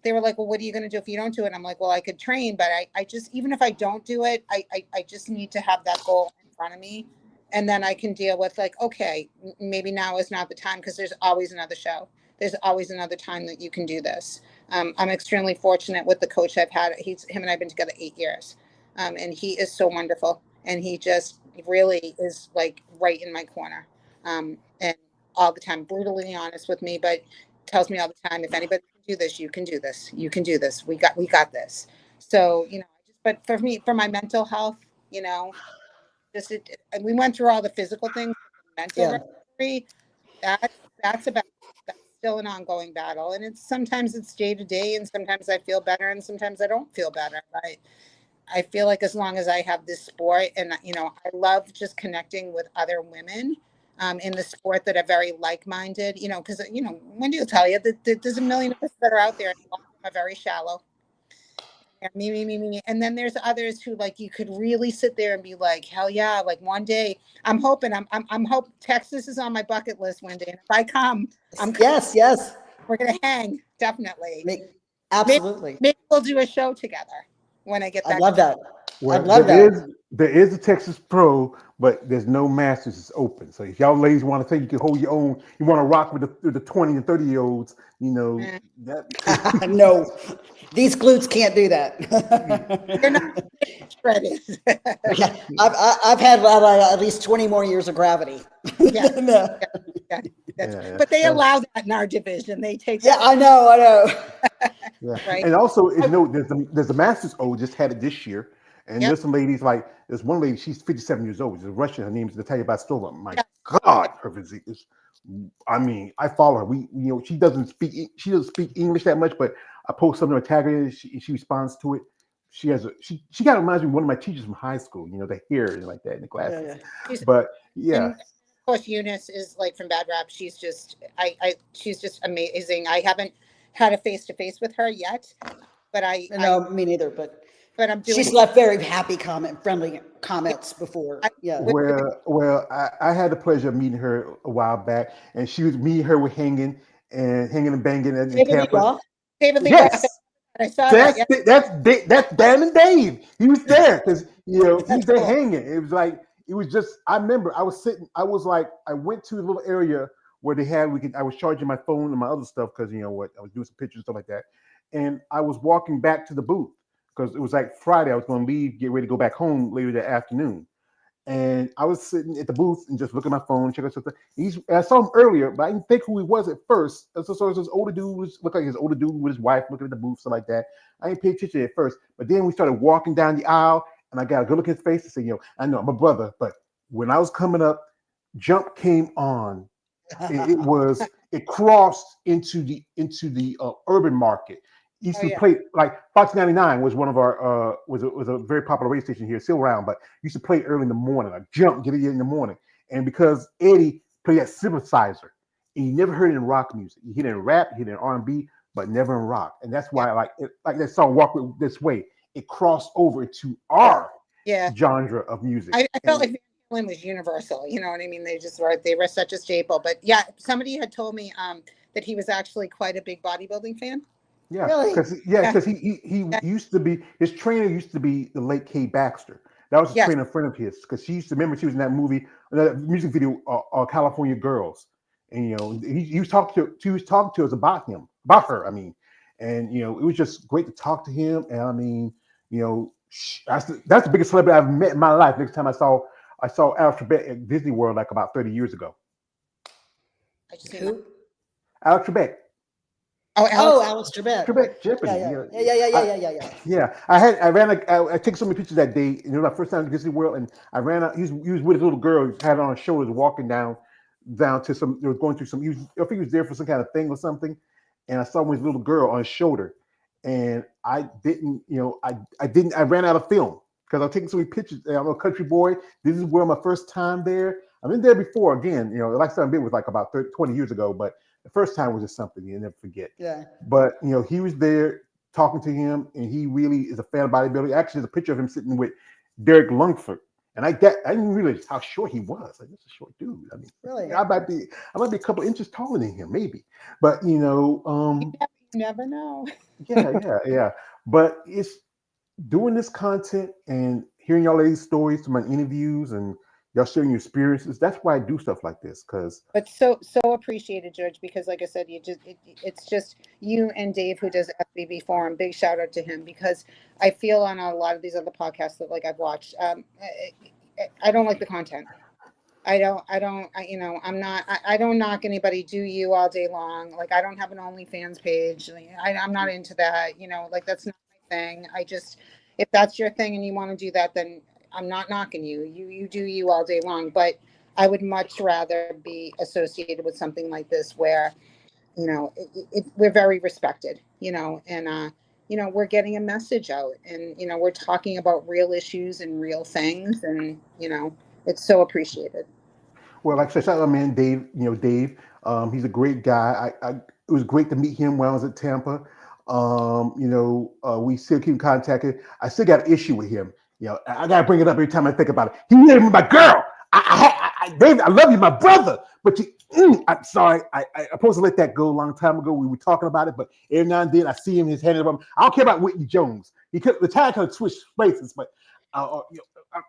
they were like, well, what are you going to do if you don't do it? I'm like, well, I could train, but I just, even if I don't do it, I just need to have that goal in front of me. And then I can deal with, like, okay, maybe now is not the time, because there's always another show. There's always another time that you can do this. I'm extremely fortunate with the coach I've had. Him and I have been together 8 years. And he is so wonderful. And he just really is, like, right in my corner. And all the time, brutally honest with me, but tells me all the time, if anybody can do this. You can do this. You can do this. We got this. So, but for me, for my mental health, and we went through all the physical things, mental Yeah. recovery. That's about that's still an ongoing battle, and sometimes it's day to day, and sometimes I feel better, and sometimes I don't feel better. I feel like as long as I have this sport, and I love just connecting with other women in the sport that are very like-minded. Because Wendy will tell you that there's a million of us that are out there, and a lot of them are very shallow. Me. And then there's others who like you could really sit there and be like, hell yeah, like one day I'm hoping I'm hope Texas is on my bucket list one day. And if I come, Yes. we're gonna hang, definitely. Absolutely. Maybe we'll do a show together when I get back. I'd love that. Well, I'd love that. there is a Texas Pro, but there's no Masters. It's open. So if y'all ladies want to think you can hold your own, you want to rock with the 20 and 30-year-olds, that No, these glutes can't do that. They're not shredded. Yeah, I've had at least 20 more years of gravity. Yeah. No. Yeah. But they allow that in our division. They take that. Yeah, I know. Yeah. Right. And also, there's a Masters O just had it this year, and there's some ladies like there's one lady, she's 57 years old. She's a Russian. Her name is Natalia Bastova. My God, her physique is. I mean, I follow her. She doesn't speak English that much, but I post something on tag her, she responds to it. She kind of reminds me of one of my teachers from high school. The hair and like that in the classes. Yeah. But yeah. And of course, Eunice is like from Bad Rap. She's just she's just amazing. I haven't had a face-to-face with her yet, but No, me neither. But I'm doing. She's left very friendly comments before. Yeah. Well, I had the pleasure of meeting her a while back, and me and her were hanging and banging in Tampa. David Lee Yes. Roth. I saw that. That's Dan and Dave. He was there because he was there hanging. It was just. I remember I was sitting. I went to a little area where I was charging my phone and my other stuff because I was doing some pictures and stuff like that, and I was walking back to the booth because it was like Friday. I was going to leave, get ready to go back home later that afternoon, and I was sitting at the booth and just looking at my phone, checking something. I saw him earlier, but I didn't think who he was at first. So this older dude looked like his older dude with his wife looking at the booth, stuff like that. I didn't pay attention at first, but then we started walking down the aisle, and I got a good look at his face and said, I know I'm a brother, but when I was coming up, Jump came on. It crossed into the urban market. Used to play like Fox 99 was one of our was a very popular radio station here, still around, but used to play early in the morning. Like Jump, get it in the morning, and because Eddie played that synthesizer, and you never heard it in rock music. You hear it in rap, you hear it in R&B, but never in rock, and that's why like that song "Walk This Way." It crossed over into our genre of music. I felt like Van Halen was universal. You know what I mean? They were such a staple. But yeah, somebody had told me that he was actually quite a big bodybuilding fan. Yeah, Really? because he used to be, his trainer used to be the late Kay Baxter. That was a trainer friend of his because she used to remember she was in that movie, that music video, California Girls, and he was talking to us about her. I mean, and it was just great to talk to him. And I mean, that's the biggest celebrity I've met in my life. Next time I saw Alex Trebek at Disney World like about 30 years ago. Who? Alex Trebek. Alex Trebek. Trebek Jeopardy. Yeah. Yeah, I took so many pictures that day. It was my first time to Disney World, and I ran out. He was with his little girl. He had it on his shoulders, walking down to some. They were going through some. I think he was there for some kind of thing or something, and I saw him with his little girl on his shoulder, and I didn't. I ran out of film because I was taking so many pictures. I'm a country boy. This is where my first time there. I've been there before. Again, the last time I've been was like about 20 years ago, but the first time was just something you never forget. Yeah. But he was there talking to him, and he really is a fan of bodybuilding. Actually, there's a picture of him sitting with Derek Lungford, and I didn't realize how short he was. Like, that's a short dude. I mean, really, I might be a couple inches taller than him, maybe. But you never know. Yeah. But it's doing this content and hearing y'all ladies' stories to my interviews and y'all sharing your experiences. That's why I do stuff like this, But so appreciated, George, because like I said, it's just you and Dave who does FBB Forum. Big shout out to him, because I feel on a lot of these other podcasts that like I've watched, I don't like the content. you know, I don't knock anybody, do you all day long. Like, I don't have an OnlyFans page. Like, I'm not into that, you know, like that's not my thing. I just, if that's your thing and you want to do that, then I'm not knocking you. You do you all day long. But I would much rather be associated with something like this where, you know, we're very respected, you know, and, you know, we're getting a message out and, you know, we're talking about real issues and real things and, you know, it's so appreciated. Well, like I said, shout out my man Dave. You know, Dave. He's a great guy. It was great to meet him when I was at Tampa. You know, we still keep in contact. I still got an issue with him. You know, I gotta bring it up every time I think about it. He hit me, my girl. Dave, I love you, my brother. But I'm sorry. I supposed to let that go a long time ago. We were talking about it, but every now and then I see him, his hand up. I don't care about Whitney Jones. The tire kind of switched places, but you know,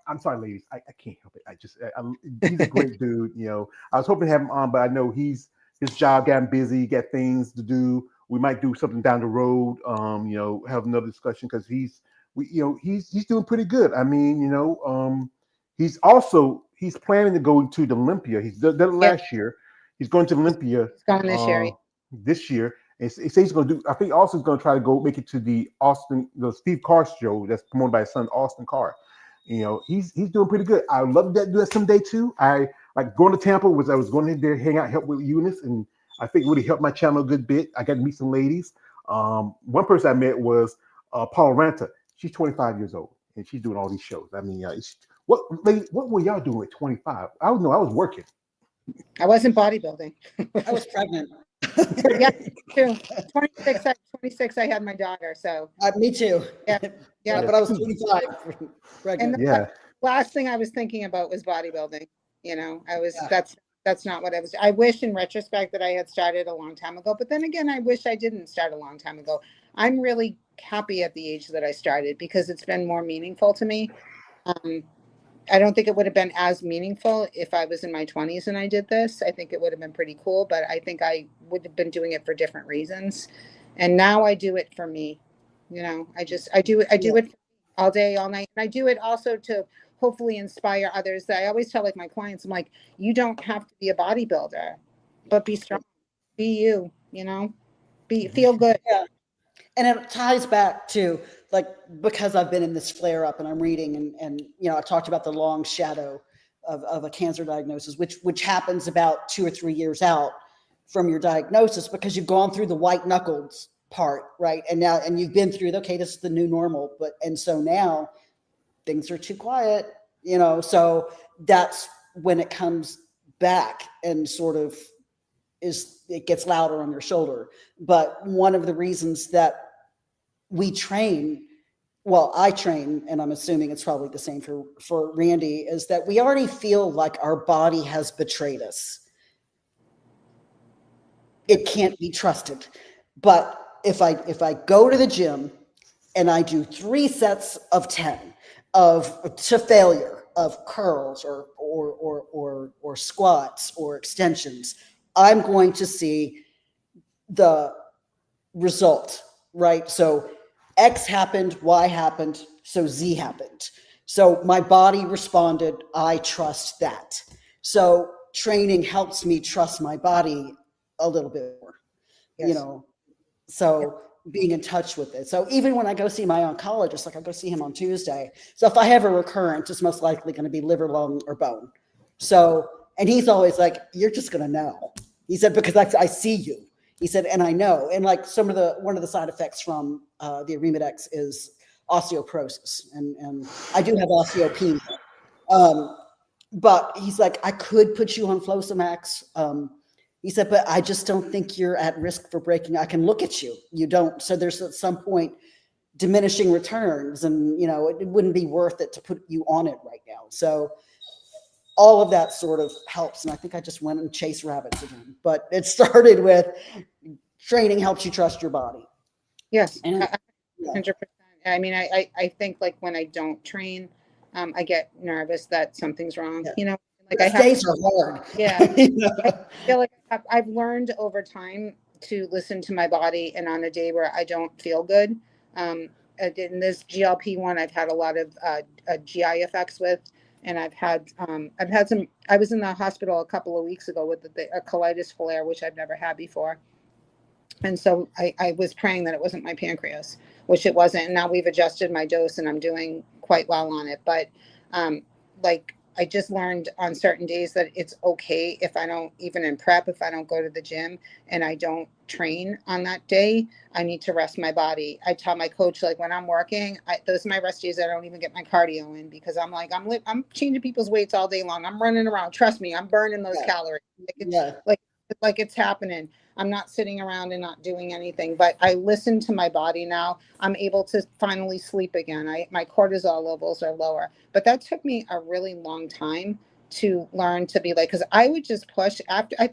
I'm sorry, ladies. I can't help it. He's a great dude. You know, I was hoping to have him on, but I know his job got him busy, got things to do. We might do something down the road. You know, have another discussion because he's doing pretty good. I mean, you know, he's planning to go to the Olympia. He's done it last year. He's going to Olympia. It's going this year. This year. He says he's going to do. I think also he's going to try to go make it to the Steve Carr show that's promoted by his son Austin Carr. You know, he's doing pretty good. I would love to do that someday too. I like going to Tampa. I was going in there, hang out, help with Eunice, and I think it really helped my channel a good bit. I got to meet some ladies. One person I met was Paula Ranta. She's 25 years old and she's doing all these shows. I mean, what were y'all doing at 25? I don't know. I was working. I wasn't bodybuilding. I was pregnant. Yeah, too. 26, I had my daughter. So me too. Yeah, but I was 25. Pregnant. and the last thing I was thinking about was bodybuilding. You know, that's not what I was. I wish in retrospect that I had started a long time ago, but then again, I wish I didn't start a long time ago. I'm really happy at the age that I started because it's been more meaningful to me. I don't think it would have been as meaningful if I was in my 20s and I did this. I think it would have been pretty cool, but I think I would have been doing it for different reasons. And now I do it for me. You know, I do it all day, all night. And I do it also to hopefully inspire others. I always tell like my clients, I'm like, you don't have to be a bodybuilder, but be strong, be you, you know, feel good. Yeah. And it ties back to like, because I've been in this flare up and I'm reading and you know, I talked about the long shadow of a cancer diagnosis, which happens about 2 or 3 years out from your diagnosis because you've gone through the white knuckles part, right? And you've been through, okay, this is the new normal, and so now things are too quiet, you know, so that's when it comes back and sort of it gets louder on your shoulder. But one of the reasons that we train, well, I train, and I'm assuming it's probably the same for Randy, is that we already feel like our body has betrayed us. It can't be trusted. But if I go to the gym and I do 3 sets of 10 to failure of curls or squats or extensions, I'm going to see the result, right? So X happened, Y happened, so Z happened. So my body responded, I trust that. So training helps me trust my body a little bit more, you know, so being in touch with it. So even when I go see my oncologist, like I go see him on Tuesday. So if I have a recurrence, it's most likely going to be liver, lung, or bone. So, and he's always like, you're just going to know. He said, because I see you. He said, and I know. And like one of the side effects from the Arimidex is osteoporosis. And I do have osteopenia. But he's like, I could put you on Flosamax. He said, but I just don't think you're at risk for breaking. I can look at you. You don't. So there's at some point diminishing returns. And, you know, it wouldn't be worth it to put you on it right now. So all of that sort of helps. And I think I just went and chased rabbits again. But it started with training helps you trust your body. Yes, and, 100%. I mean, I think like when I don't train, I get nervous that something's wrong. You know, like days are hard. Yeah. I feel like I've learned over time to listen to my body, and on a day where I don't feel good, in this GLP-1, I've had a lot of GI effects with, and I've had some. I was in the hospital a couple of weeks ago with a colitis flare, which I've never had before. And so I was praying that it wasn't my pancreas, which it wasn't. And now we've adjusted my dose and I'm doing quite well on it. But like I just learned on certain days that it's okay if I don't, even in prep, if I don't go to the gym and I don't train on that day, I need to rest my body. I tell my coach, like when I'm working, those are my rest days. I don't even get my cardio in because I'm like, I'm changing people's weights all day long. I'm running around. Trust me, I'm burning those calories. Like it's happening. I'm not sitting around and not doing anything, but I listen to my body now. I'm able to finally sleep again. My cortisol levels are lower, but that took me a really long time to learn to be like, because I would just push after. I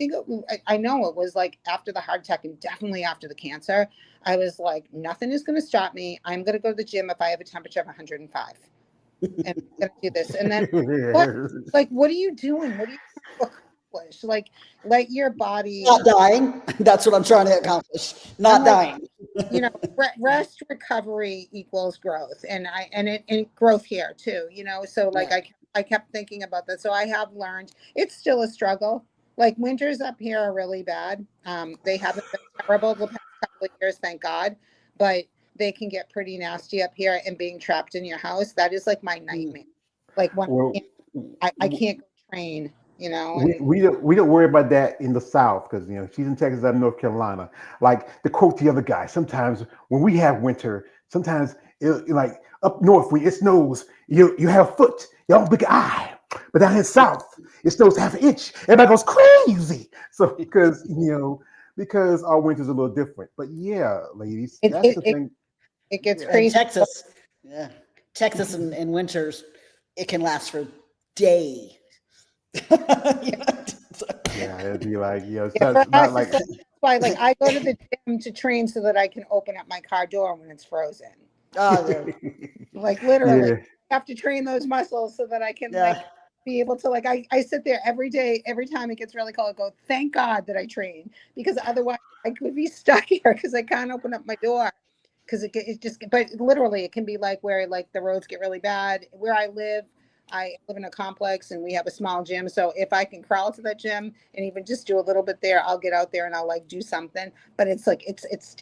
know it was like after the heart attack and definitely after the cancer. I was like, nothing is going to stop me. I'm going to go to the gym if I have a temperature of 105, and I'm going to do this. And then, what are you doing? What are you trying to accomplish? Like, let your body Not dying. That's what I'm trying to accomplish. Not dying. Rest recovery equals growth, and growth here too. So like I kept thinking about that. So I have learned it's still a struggle. Like winters up here are really bad. They haven't been terrible the past couple of years, thank God, but they can get pretty nasty up here. And being trapped in your house, that is like my nightmare. Like when I can't go train. We don't worry about that in the South because she's in Texas, I'm in North Carolina. Like to quote the other guy, sometimes when we have winter, sometimes like up north when it snows, you have a foot, you have a big eye, but down in the South it snows half an inch. Everybody goes crazy. So because our winter's a little different. But yeah, ladies, that's the thing. It gets crazy. Texas in winters, it can last for days. It'd be like it's not like that's why like I go to the gym to train so that I can open up my car door when it's frozen. Like literally I have to train those muscles so that I can like be able to like I sit there every day, every time it gets really cold, I go, thank God that I train, because otherwise I could be stuck here because I can't open up my door. Because it just, but literally it can be like where like the roads get really bad where I live in a complex and we have a small gym. So if I can crawl to that gym and even just do a little bit there, I'll get out there and I'll like do something. But it's like, it's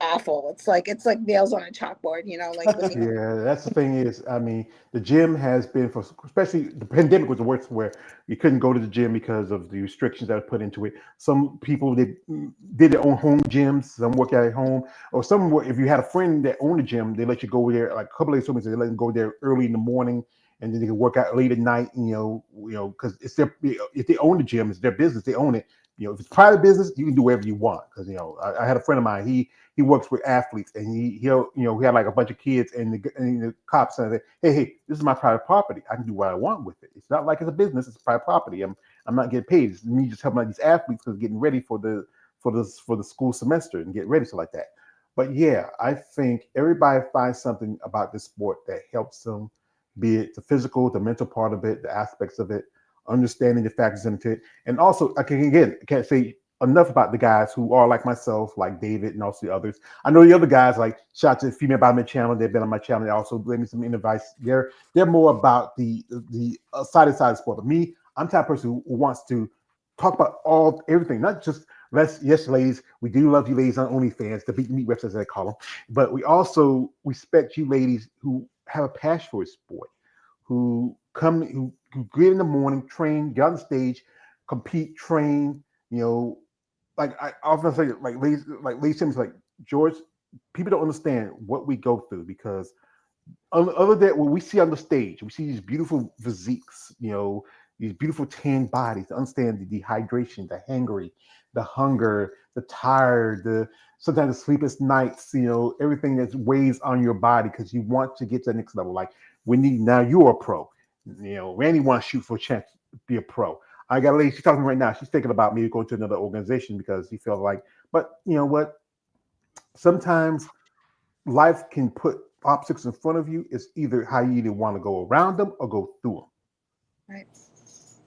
awful. It's like nails on a chalkboard, that's the thing is, I mean, the gym has been especially the pandemic was the worst where you couldn't go to the gym because of the restrictions that were put into it. Some people did their own home gyms, some work out at home, or some if you had a friend that owned a gym, they let you go there like a couple of days, they let them go there early in the morning. And then they can work out late at night, because it's if they own the gym, it's their business, they own it. If it's private business, you can do whatever you want. Because I had a friend of mine, he works with athletes, and he had like a bunch of kids, and the cops said, hey, this is my private property. I can do what I want with it. It's not like it's a business; it's private property. I'm not getting paid. It's me just helping out these athletes because getting ready for the school semester and get ready so like that. But yeah, I think everybody finds something about this sport that helps them. Be it the physical, the mental part of it, the aspects of it, understanding the factors into it. And also, I can't say enough about the guys who are like myself, like David and also the others. I know the other guys, like shout out to the Female Bodybuilding channel, they've been on my channel. They also gave me some advice. They're more about the side of the sport. But me, I'm the type of person who wants to talk about everything, not just yes, ladies, we do love you ladies on OnlyFans, the beat meat websites as they call them, but we also respect you ladies who have a passion for a sport, who get in the morning, train, get on the stage, compete, train. Like I often say, like ladies, like George, people don't understand what we go through because other than what we see on the stage, we see these beautiful physiques, these beautiful tan bodies. Understand the dehydration, the hangry, the hunger, the tired, sometimes the sleepless nights, everything that weighs on your body because you want to get to the next level. Like now you're a pro. Randy wants to shoot for a chance to be a pro. I got a lady, she's talking right now. She's thinking about maybe going to another organization because she feels like, but you know what? Sometimes life can put obstacles in front of you. It's either how you either want to go around them or go through them. Right.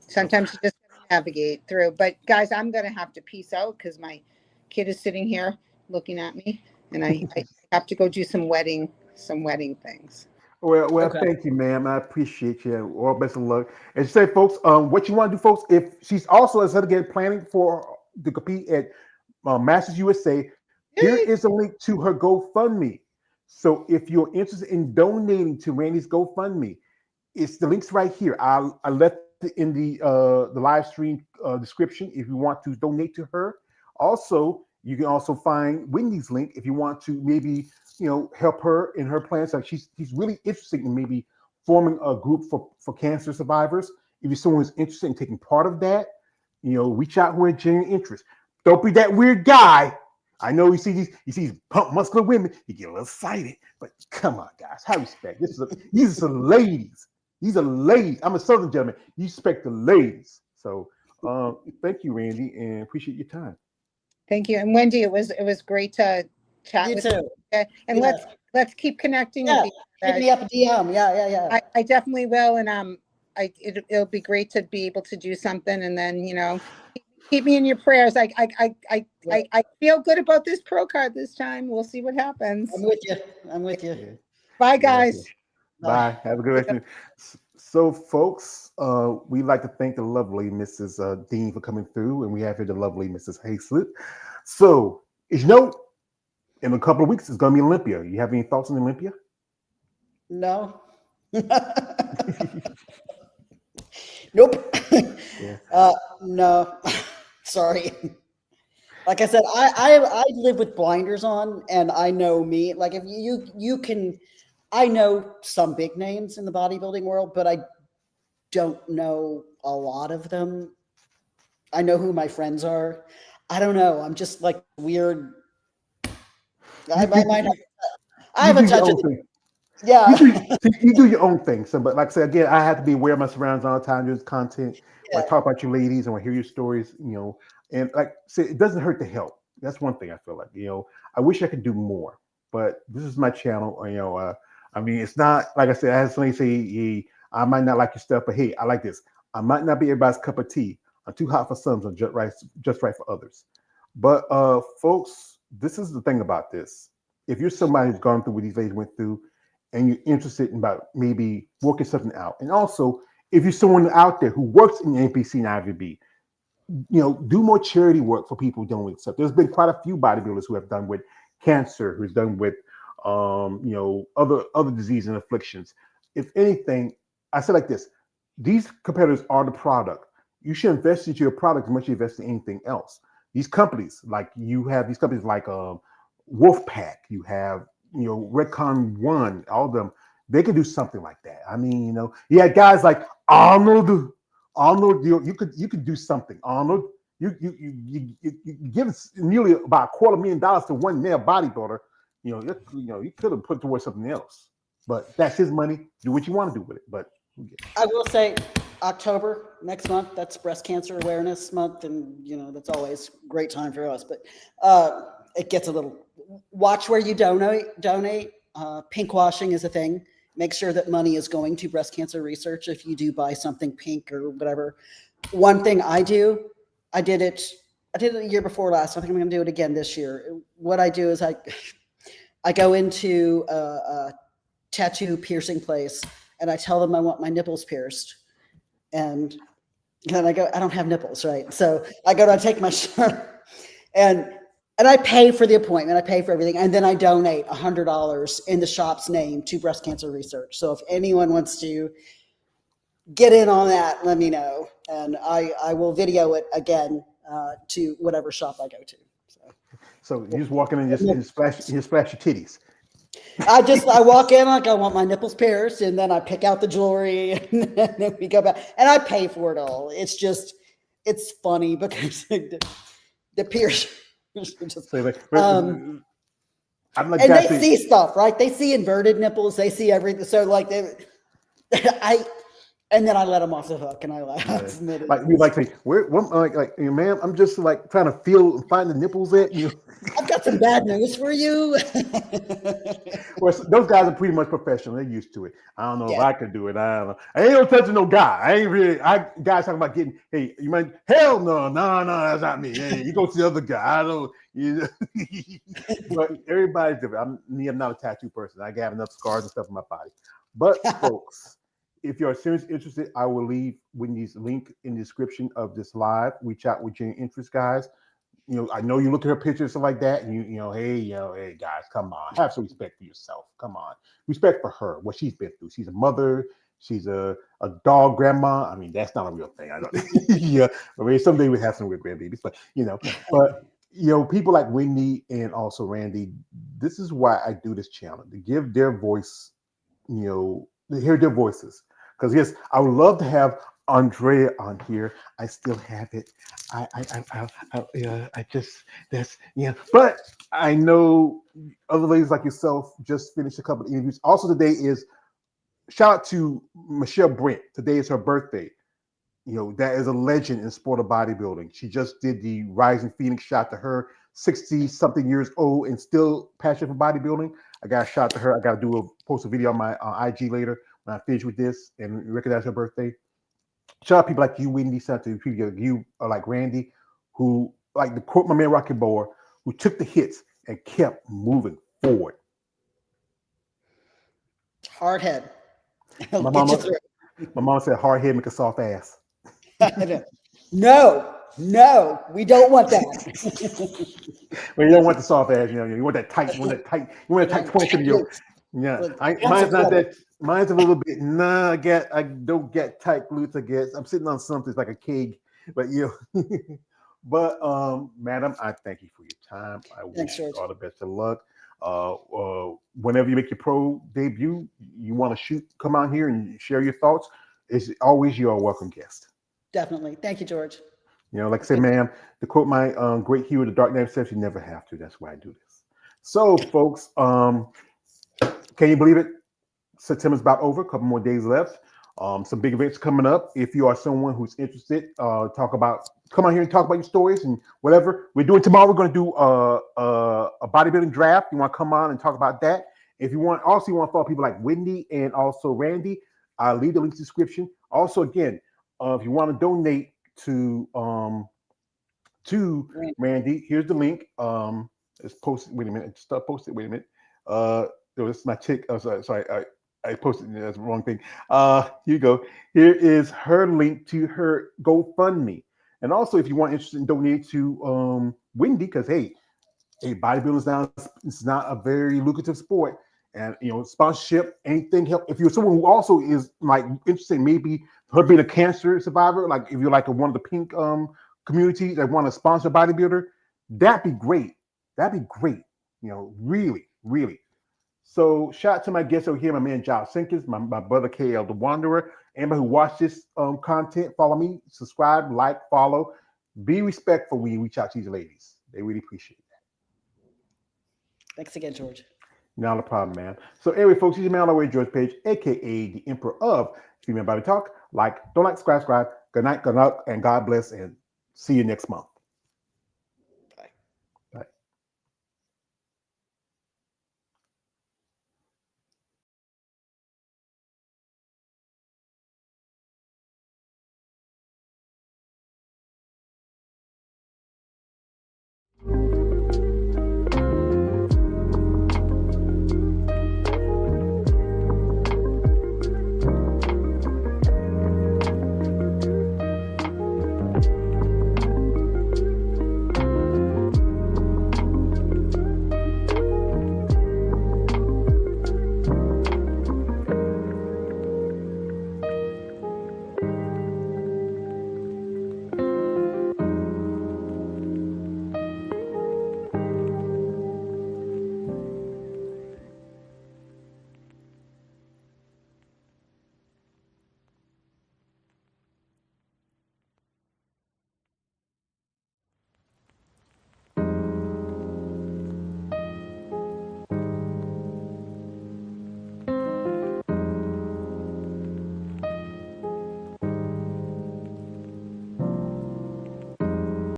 Sometimes you just navigate through. But guys, I'm going to have to peace out because my kid is sitting here looking at me, and I have to go do some wedding things. Well, Okay. thank you, ma'am. I appreciate you. All best of luck. And say, folks, what you want to do, folks, if she's also, as again, planning for to compete at Masters USA, here Yay. is a link to her GoFundMe. So if you're interested in donating to Randy's GoFundMe, it's the links right here. I left it in the live stream description if you want to donate to her. Also, you can also find Wendy's link if you want to maybe help her in her plans. Like she's really interested in maybe forming a group for cancer survivors. If you're someone who's interested in taking part of that, reach out who has genuine interest. Don't be that weird guy. I know you see these pump muscular women, you get a little excited, but come on, guys, have respect. These are some ladies. These are ladies. I'm a Southern gentleman. You respect the ladies. So thank you, Randy, and appreciate your time. Thank you. And Wendy, it was great to chat You with too. you. And Yeah. let's keep connecting Yeah. with each Hit other. me up a DM. Yeah. I definitely will. And it'll be great to be able to do something, and then keep me in your prayers. I feel good about this pro card this time. We'll see what happens. I'm with you. Yeah. Bye, guys. Bye. Have a good afternoon. So, folks, we'd like to thank the lovely Mrs. Dean for coming through, and we have here the lovely Mrs. Hayslip. So, as you know, in a couple of weeks, it's going to be Olympia. You have any thoughts on Olympia? No. Nope. Yeah. No. Sorry. Like I said, I live with blinders on, and I know me. Like if you can, I know some big names in the bodybuilding world, but I don't know a lot of them. I know who my friends are. I don't know. I'm just like weird. I have a touch of yeah. You do your own thing. So, but like I said, again, I have to be aware of my surroundings all the time, doing content. Yeah. I talk about you ladies and I hear your stories, and like I said, it doesn't hurt to help. That's one thing I feel like, I wish I could do more, but this is my channel. I mean, it's not, like I said, I had somebody say, hey, I might not like your stuff, but hey, I like this. I might not be everybody's cup of tea. I'm too hot for some, I'm just right for others. But folks, this is the thing about this. If you're somebody who's gone through what these ladies went through, and you're interested in about maybe working something out, and also if you're someone out there who works in the NPC and IVB, do more charity work for people who don't accept. There's been quite a few bodybuilders who have done with cancer, who's done with other disease and afflictions. If anything, I say like this: these competitors are the product. You should invest into your product as much as you invest in anything else. These companies, like Wolfpack, you have Redcon One, all of them, they could do something like that. I mean, you had guys like Arnold, you could do something. Arnold, you give nearly about $250,000 to one male bodybuilder. You could have put towards something else, but that's his money. Do what you want to do with it. But I will say October next month, that's Breast Cancer Awareness Month, and that's always a great time for us. But it gets a little. Watch where you donate. Pink washing is a thing. Make sure that money is going to breast cancer research if you do buy something pink or whatever. One thing I did it the year before last. I think I'm going to do it again this year. What I do is I go into a tattoo piercing place and I tell them I want my nipples pierced. And then I go, I don't have nipples, right? So I go to take my shirt and I pay for the appointment. I pay for everything. And then I donate $100 in the shop's name to breast cancer research. So if anyone wants to get in on that, let me know. And I will video it again to whatever shop I go to. So you just walk in and just splash your titties. I walk in like I want my nipples pierced, and then I pick out the jewelry, and then we go back, and I pay for it all. It's funny because the pierce. I'm like, and they see stuff, right? They see inverted nipples. They see everything. So like and then I let them off the hook, and I laugh. Like we like say, ma'am, I'm just like trying to find the nipples at you. I've got some bad news for you. Well, those guys are pretty much professional. They're used to it. I don't know if I could do it. I don't know. I ain't no touching no guy. I ain't really. Guys talking about getting. Hey, you might. Hell no, that's not me. Hey, you go to the other guy. I don't. But everybody's different. I'm not a tattoo person. I have enough scars and stuff on my body. But folks, if you're seriously interested, I will leave Wendy's link in the description of this live. Reach out with your interest, guys. I know you look at her pictures and stuff like that, and hey guys, come on, have some respect for yourself. Come on, respect for her, what she's been through. She's a mother, she's a dog grandma. I mean, that's not a real thing. I know. Yeah, I mean, someday we have some real grandbabies, but people like Wendy and also Randy. This is why I do this channel, to give their voice, to hear their voices. Because yes, I would love to have Andrea on here. I still have it. But I know other ladies like yourself just finished a couple of interviews. Also, today is shout out to Michelle Brent. Today is her birthday. That is a legend in sport of bodybuilding. She just did the Rising Phoenix. Shout to her, 60 something years old and still passionate for bodybuilding. I got a shout to her. I got to post a video on my IG later when I finish with this and recognize her birthday. Shout out people like you, Wendy. Shout out to people like you, like Randy, who, like to quote my man Rocky Boer, who took the hits and kept moving forward. Hard head. My mama said, "Hard head make a soft ass." No, we don't want that. Well, you don't want the soft ass. You want that tight. You want that tight twist in your. Yeah, mine's not that. Mine's a little bit. Nah, I don't get tight glutes. I guess I'm sitting on something like a keg, but But madam, I thank you for your time. I wish you all the best of luck. Whenever you make your pro debut, you want to come out here and share your thoughts. It's always you're a welcome guest. Definitely. Thank you, George. Like I said, ma'am, to quote my great hero, The Dark Knight of Deception, you never have to. That's why I do this. So, folks, can you believe it? September's about over. A couple more days left. Some big events coming up. If you are someone who's interested, come on here and talk about your stories and whatever. We're doing tomorrow. We're going to do a bodybuilding draft. You want to come on and talk about that? If you want to follow people like Wendy and also Randy, I'll leave the link in the description. Also, again, if you want to donate to Randy, here's the link. It's posted. Wait a minute. Stop posted. Wait a minute. This is my chick. Oh, sorry. I posted that's the wrong thing. Here you go. Here is her link to her GoFundMe. And also, if you want interested in donating to Wendy, because hey, bodybuilding now it's not a very lucrative sport, and sponsorship, anything help. If you're someone who also is like interested, maybe her being a cancer survivor, like if you're like one of the pink communities that want to sponsor a bodybuilder, that'd be great. That'd be great. Really, really. So shout out to my guest over here, my man Josh Sinkins, my brother KL the Wanderer. Anybody who watched this content, follow me, subscribe, like, follow. Be respectful when you reach out to these ladies. They really appreciate that. Thanks again, George. Not a problem, man. So anyway, folks, he's your man all the way, George Page, aka the Emperor of Female Body Talk. Don't like, subscribe. Good night, good luck, and God bless, and see you next month.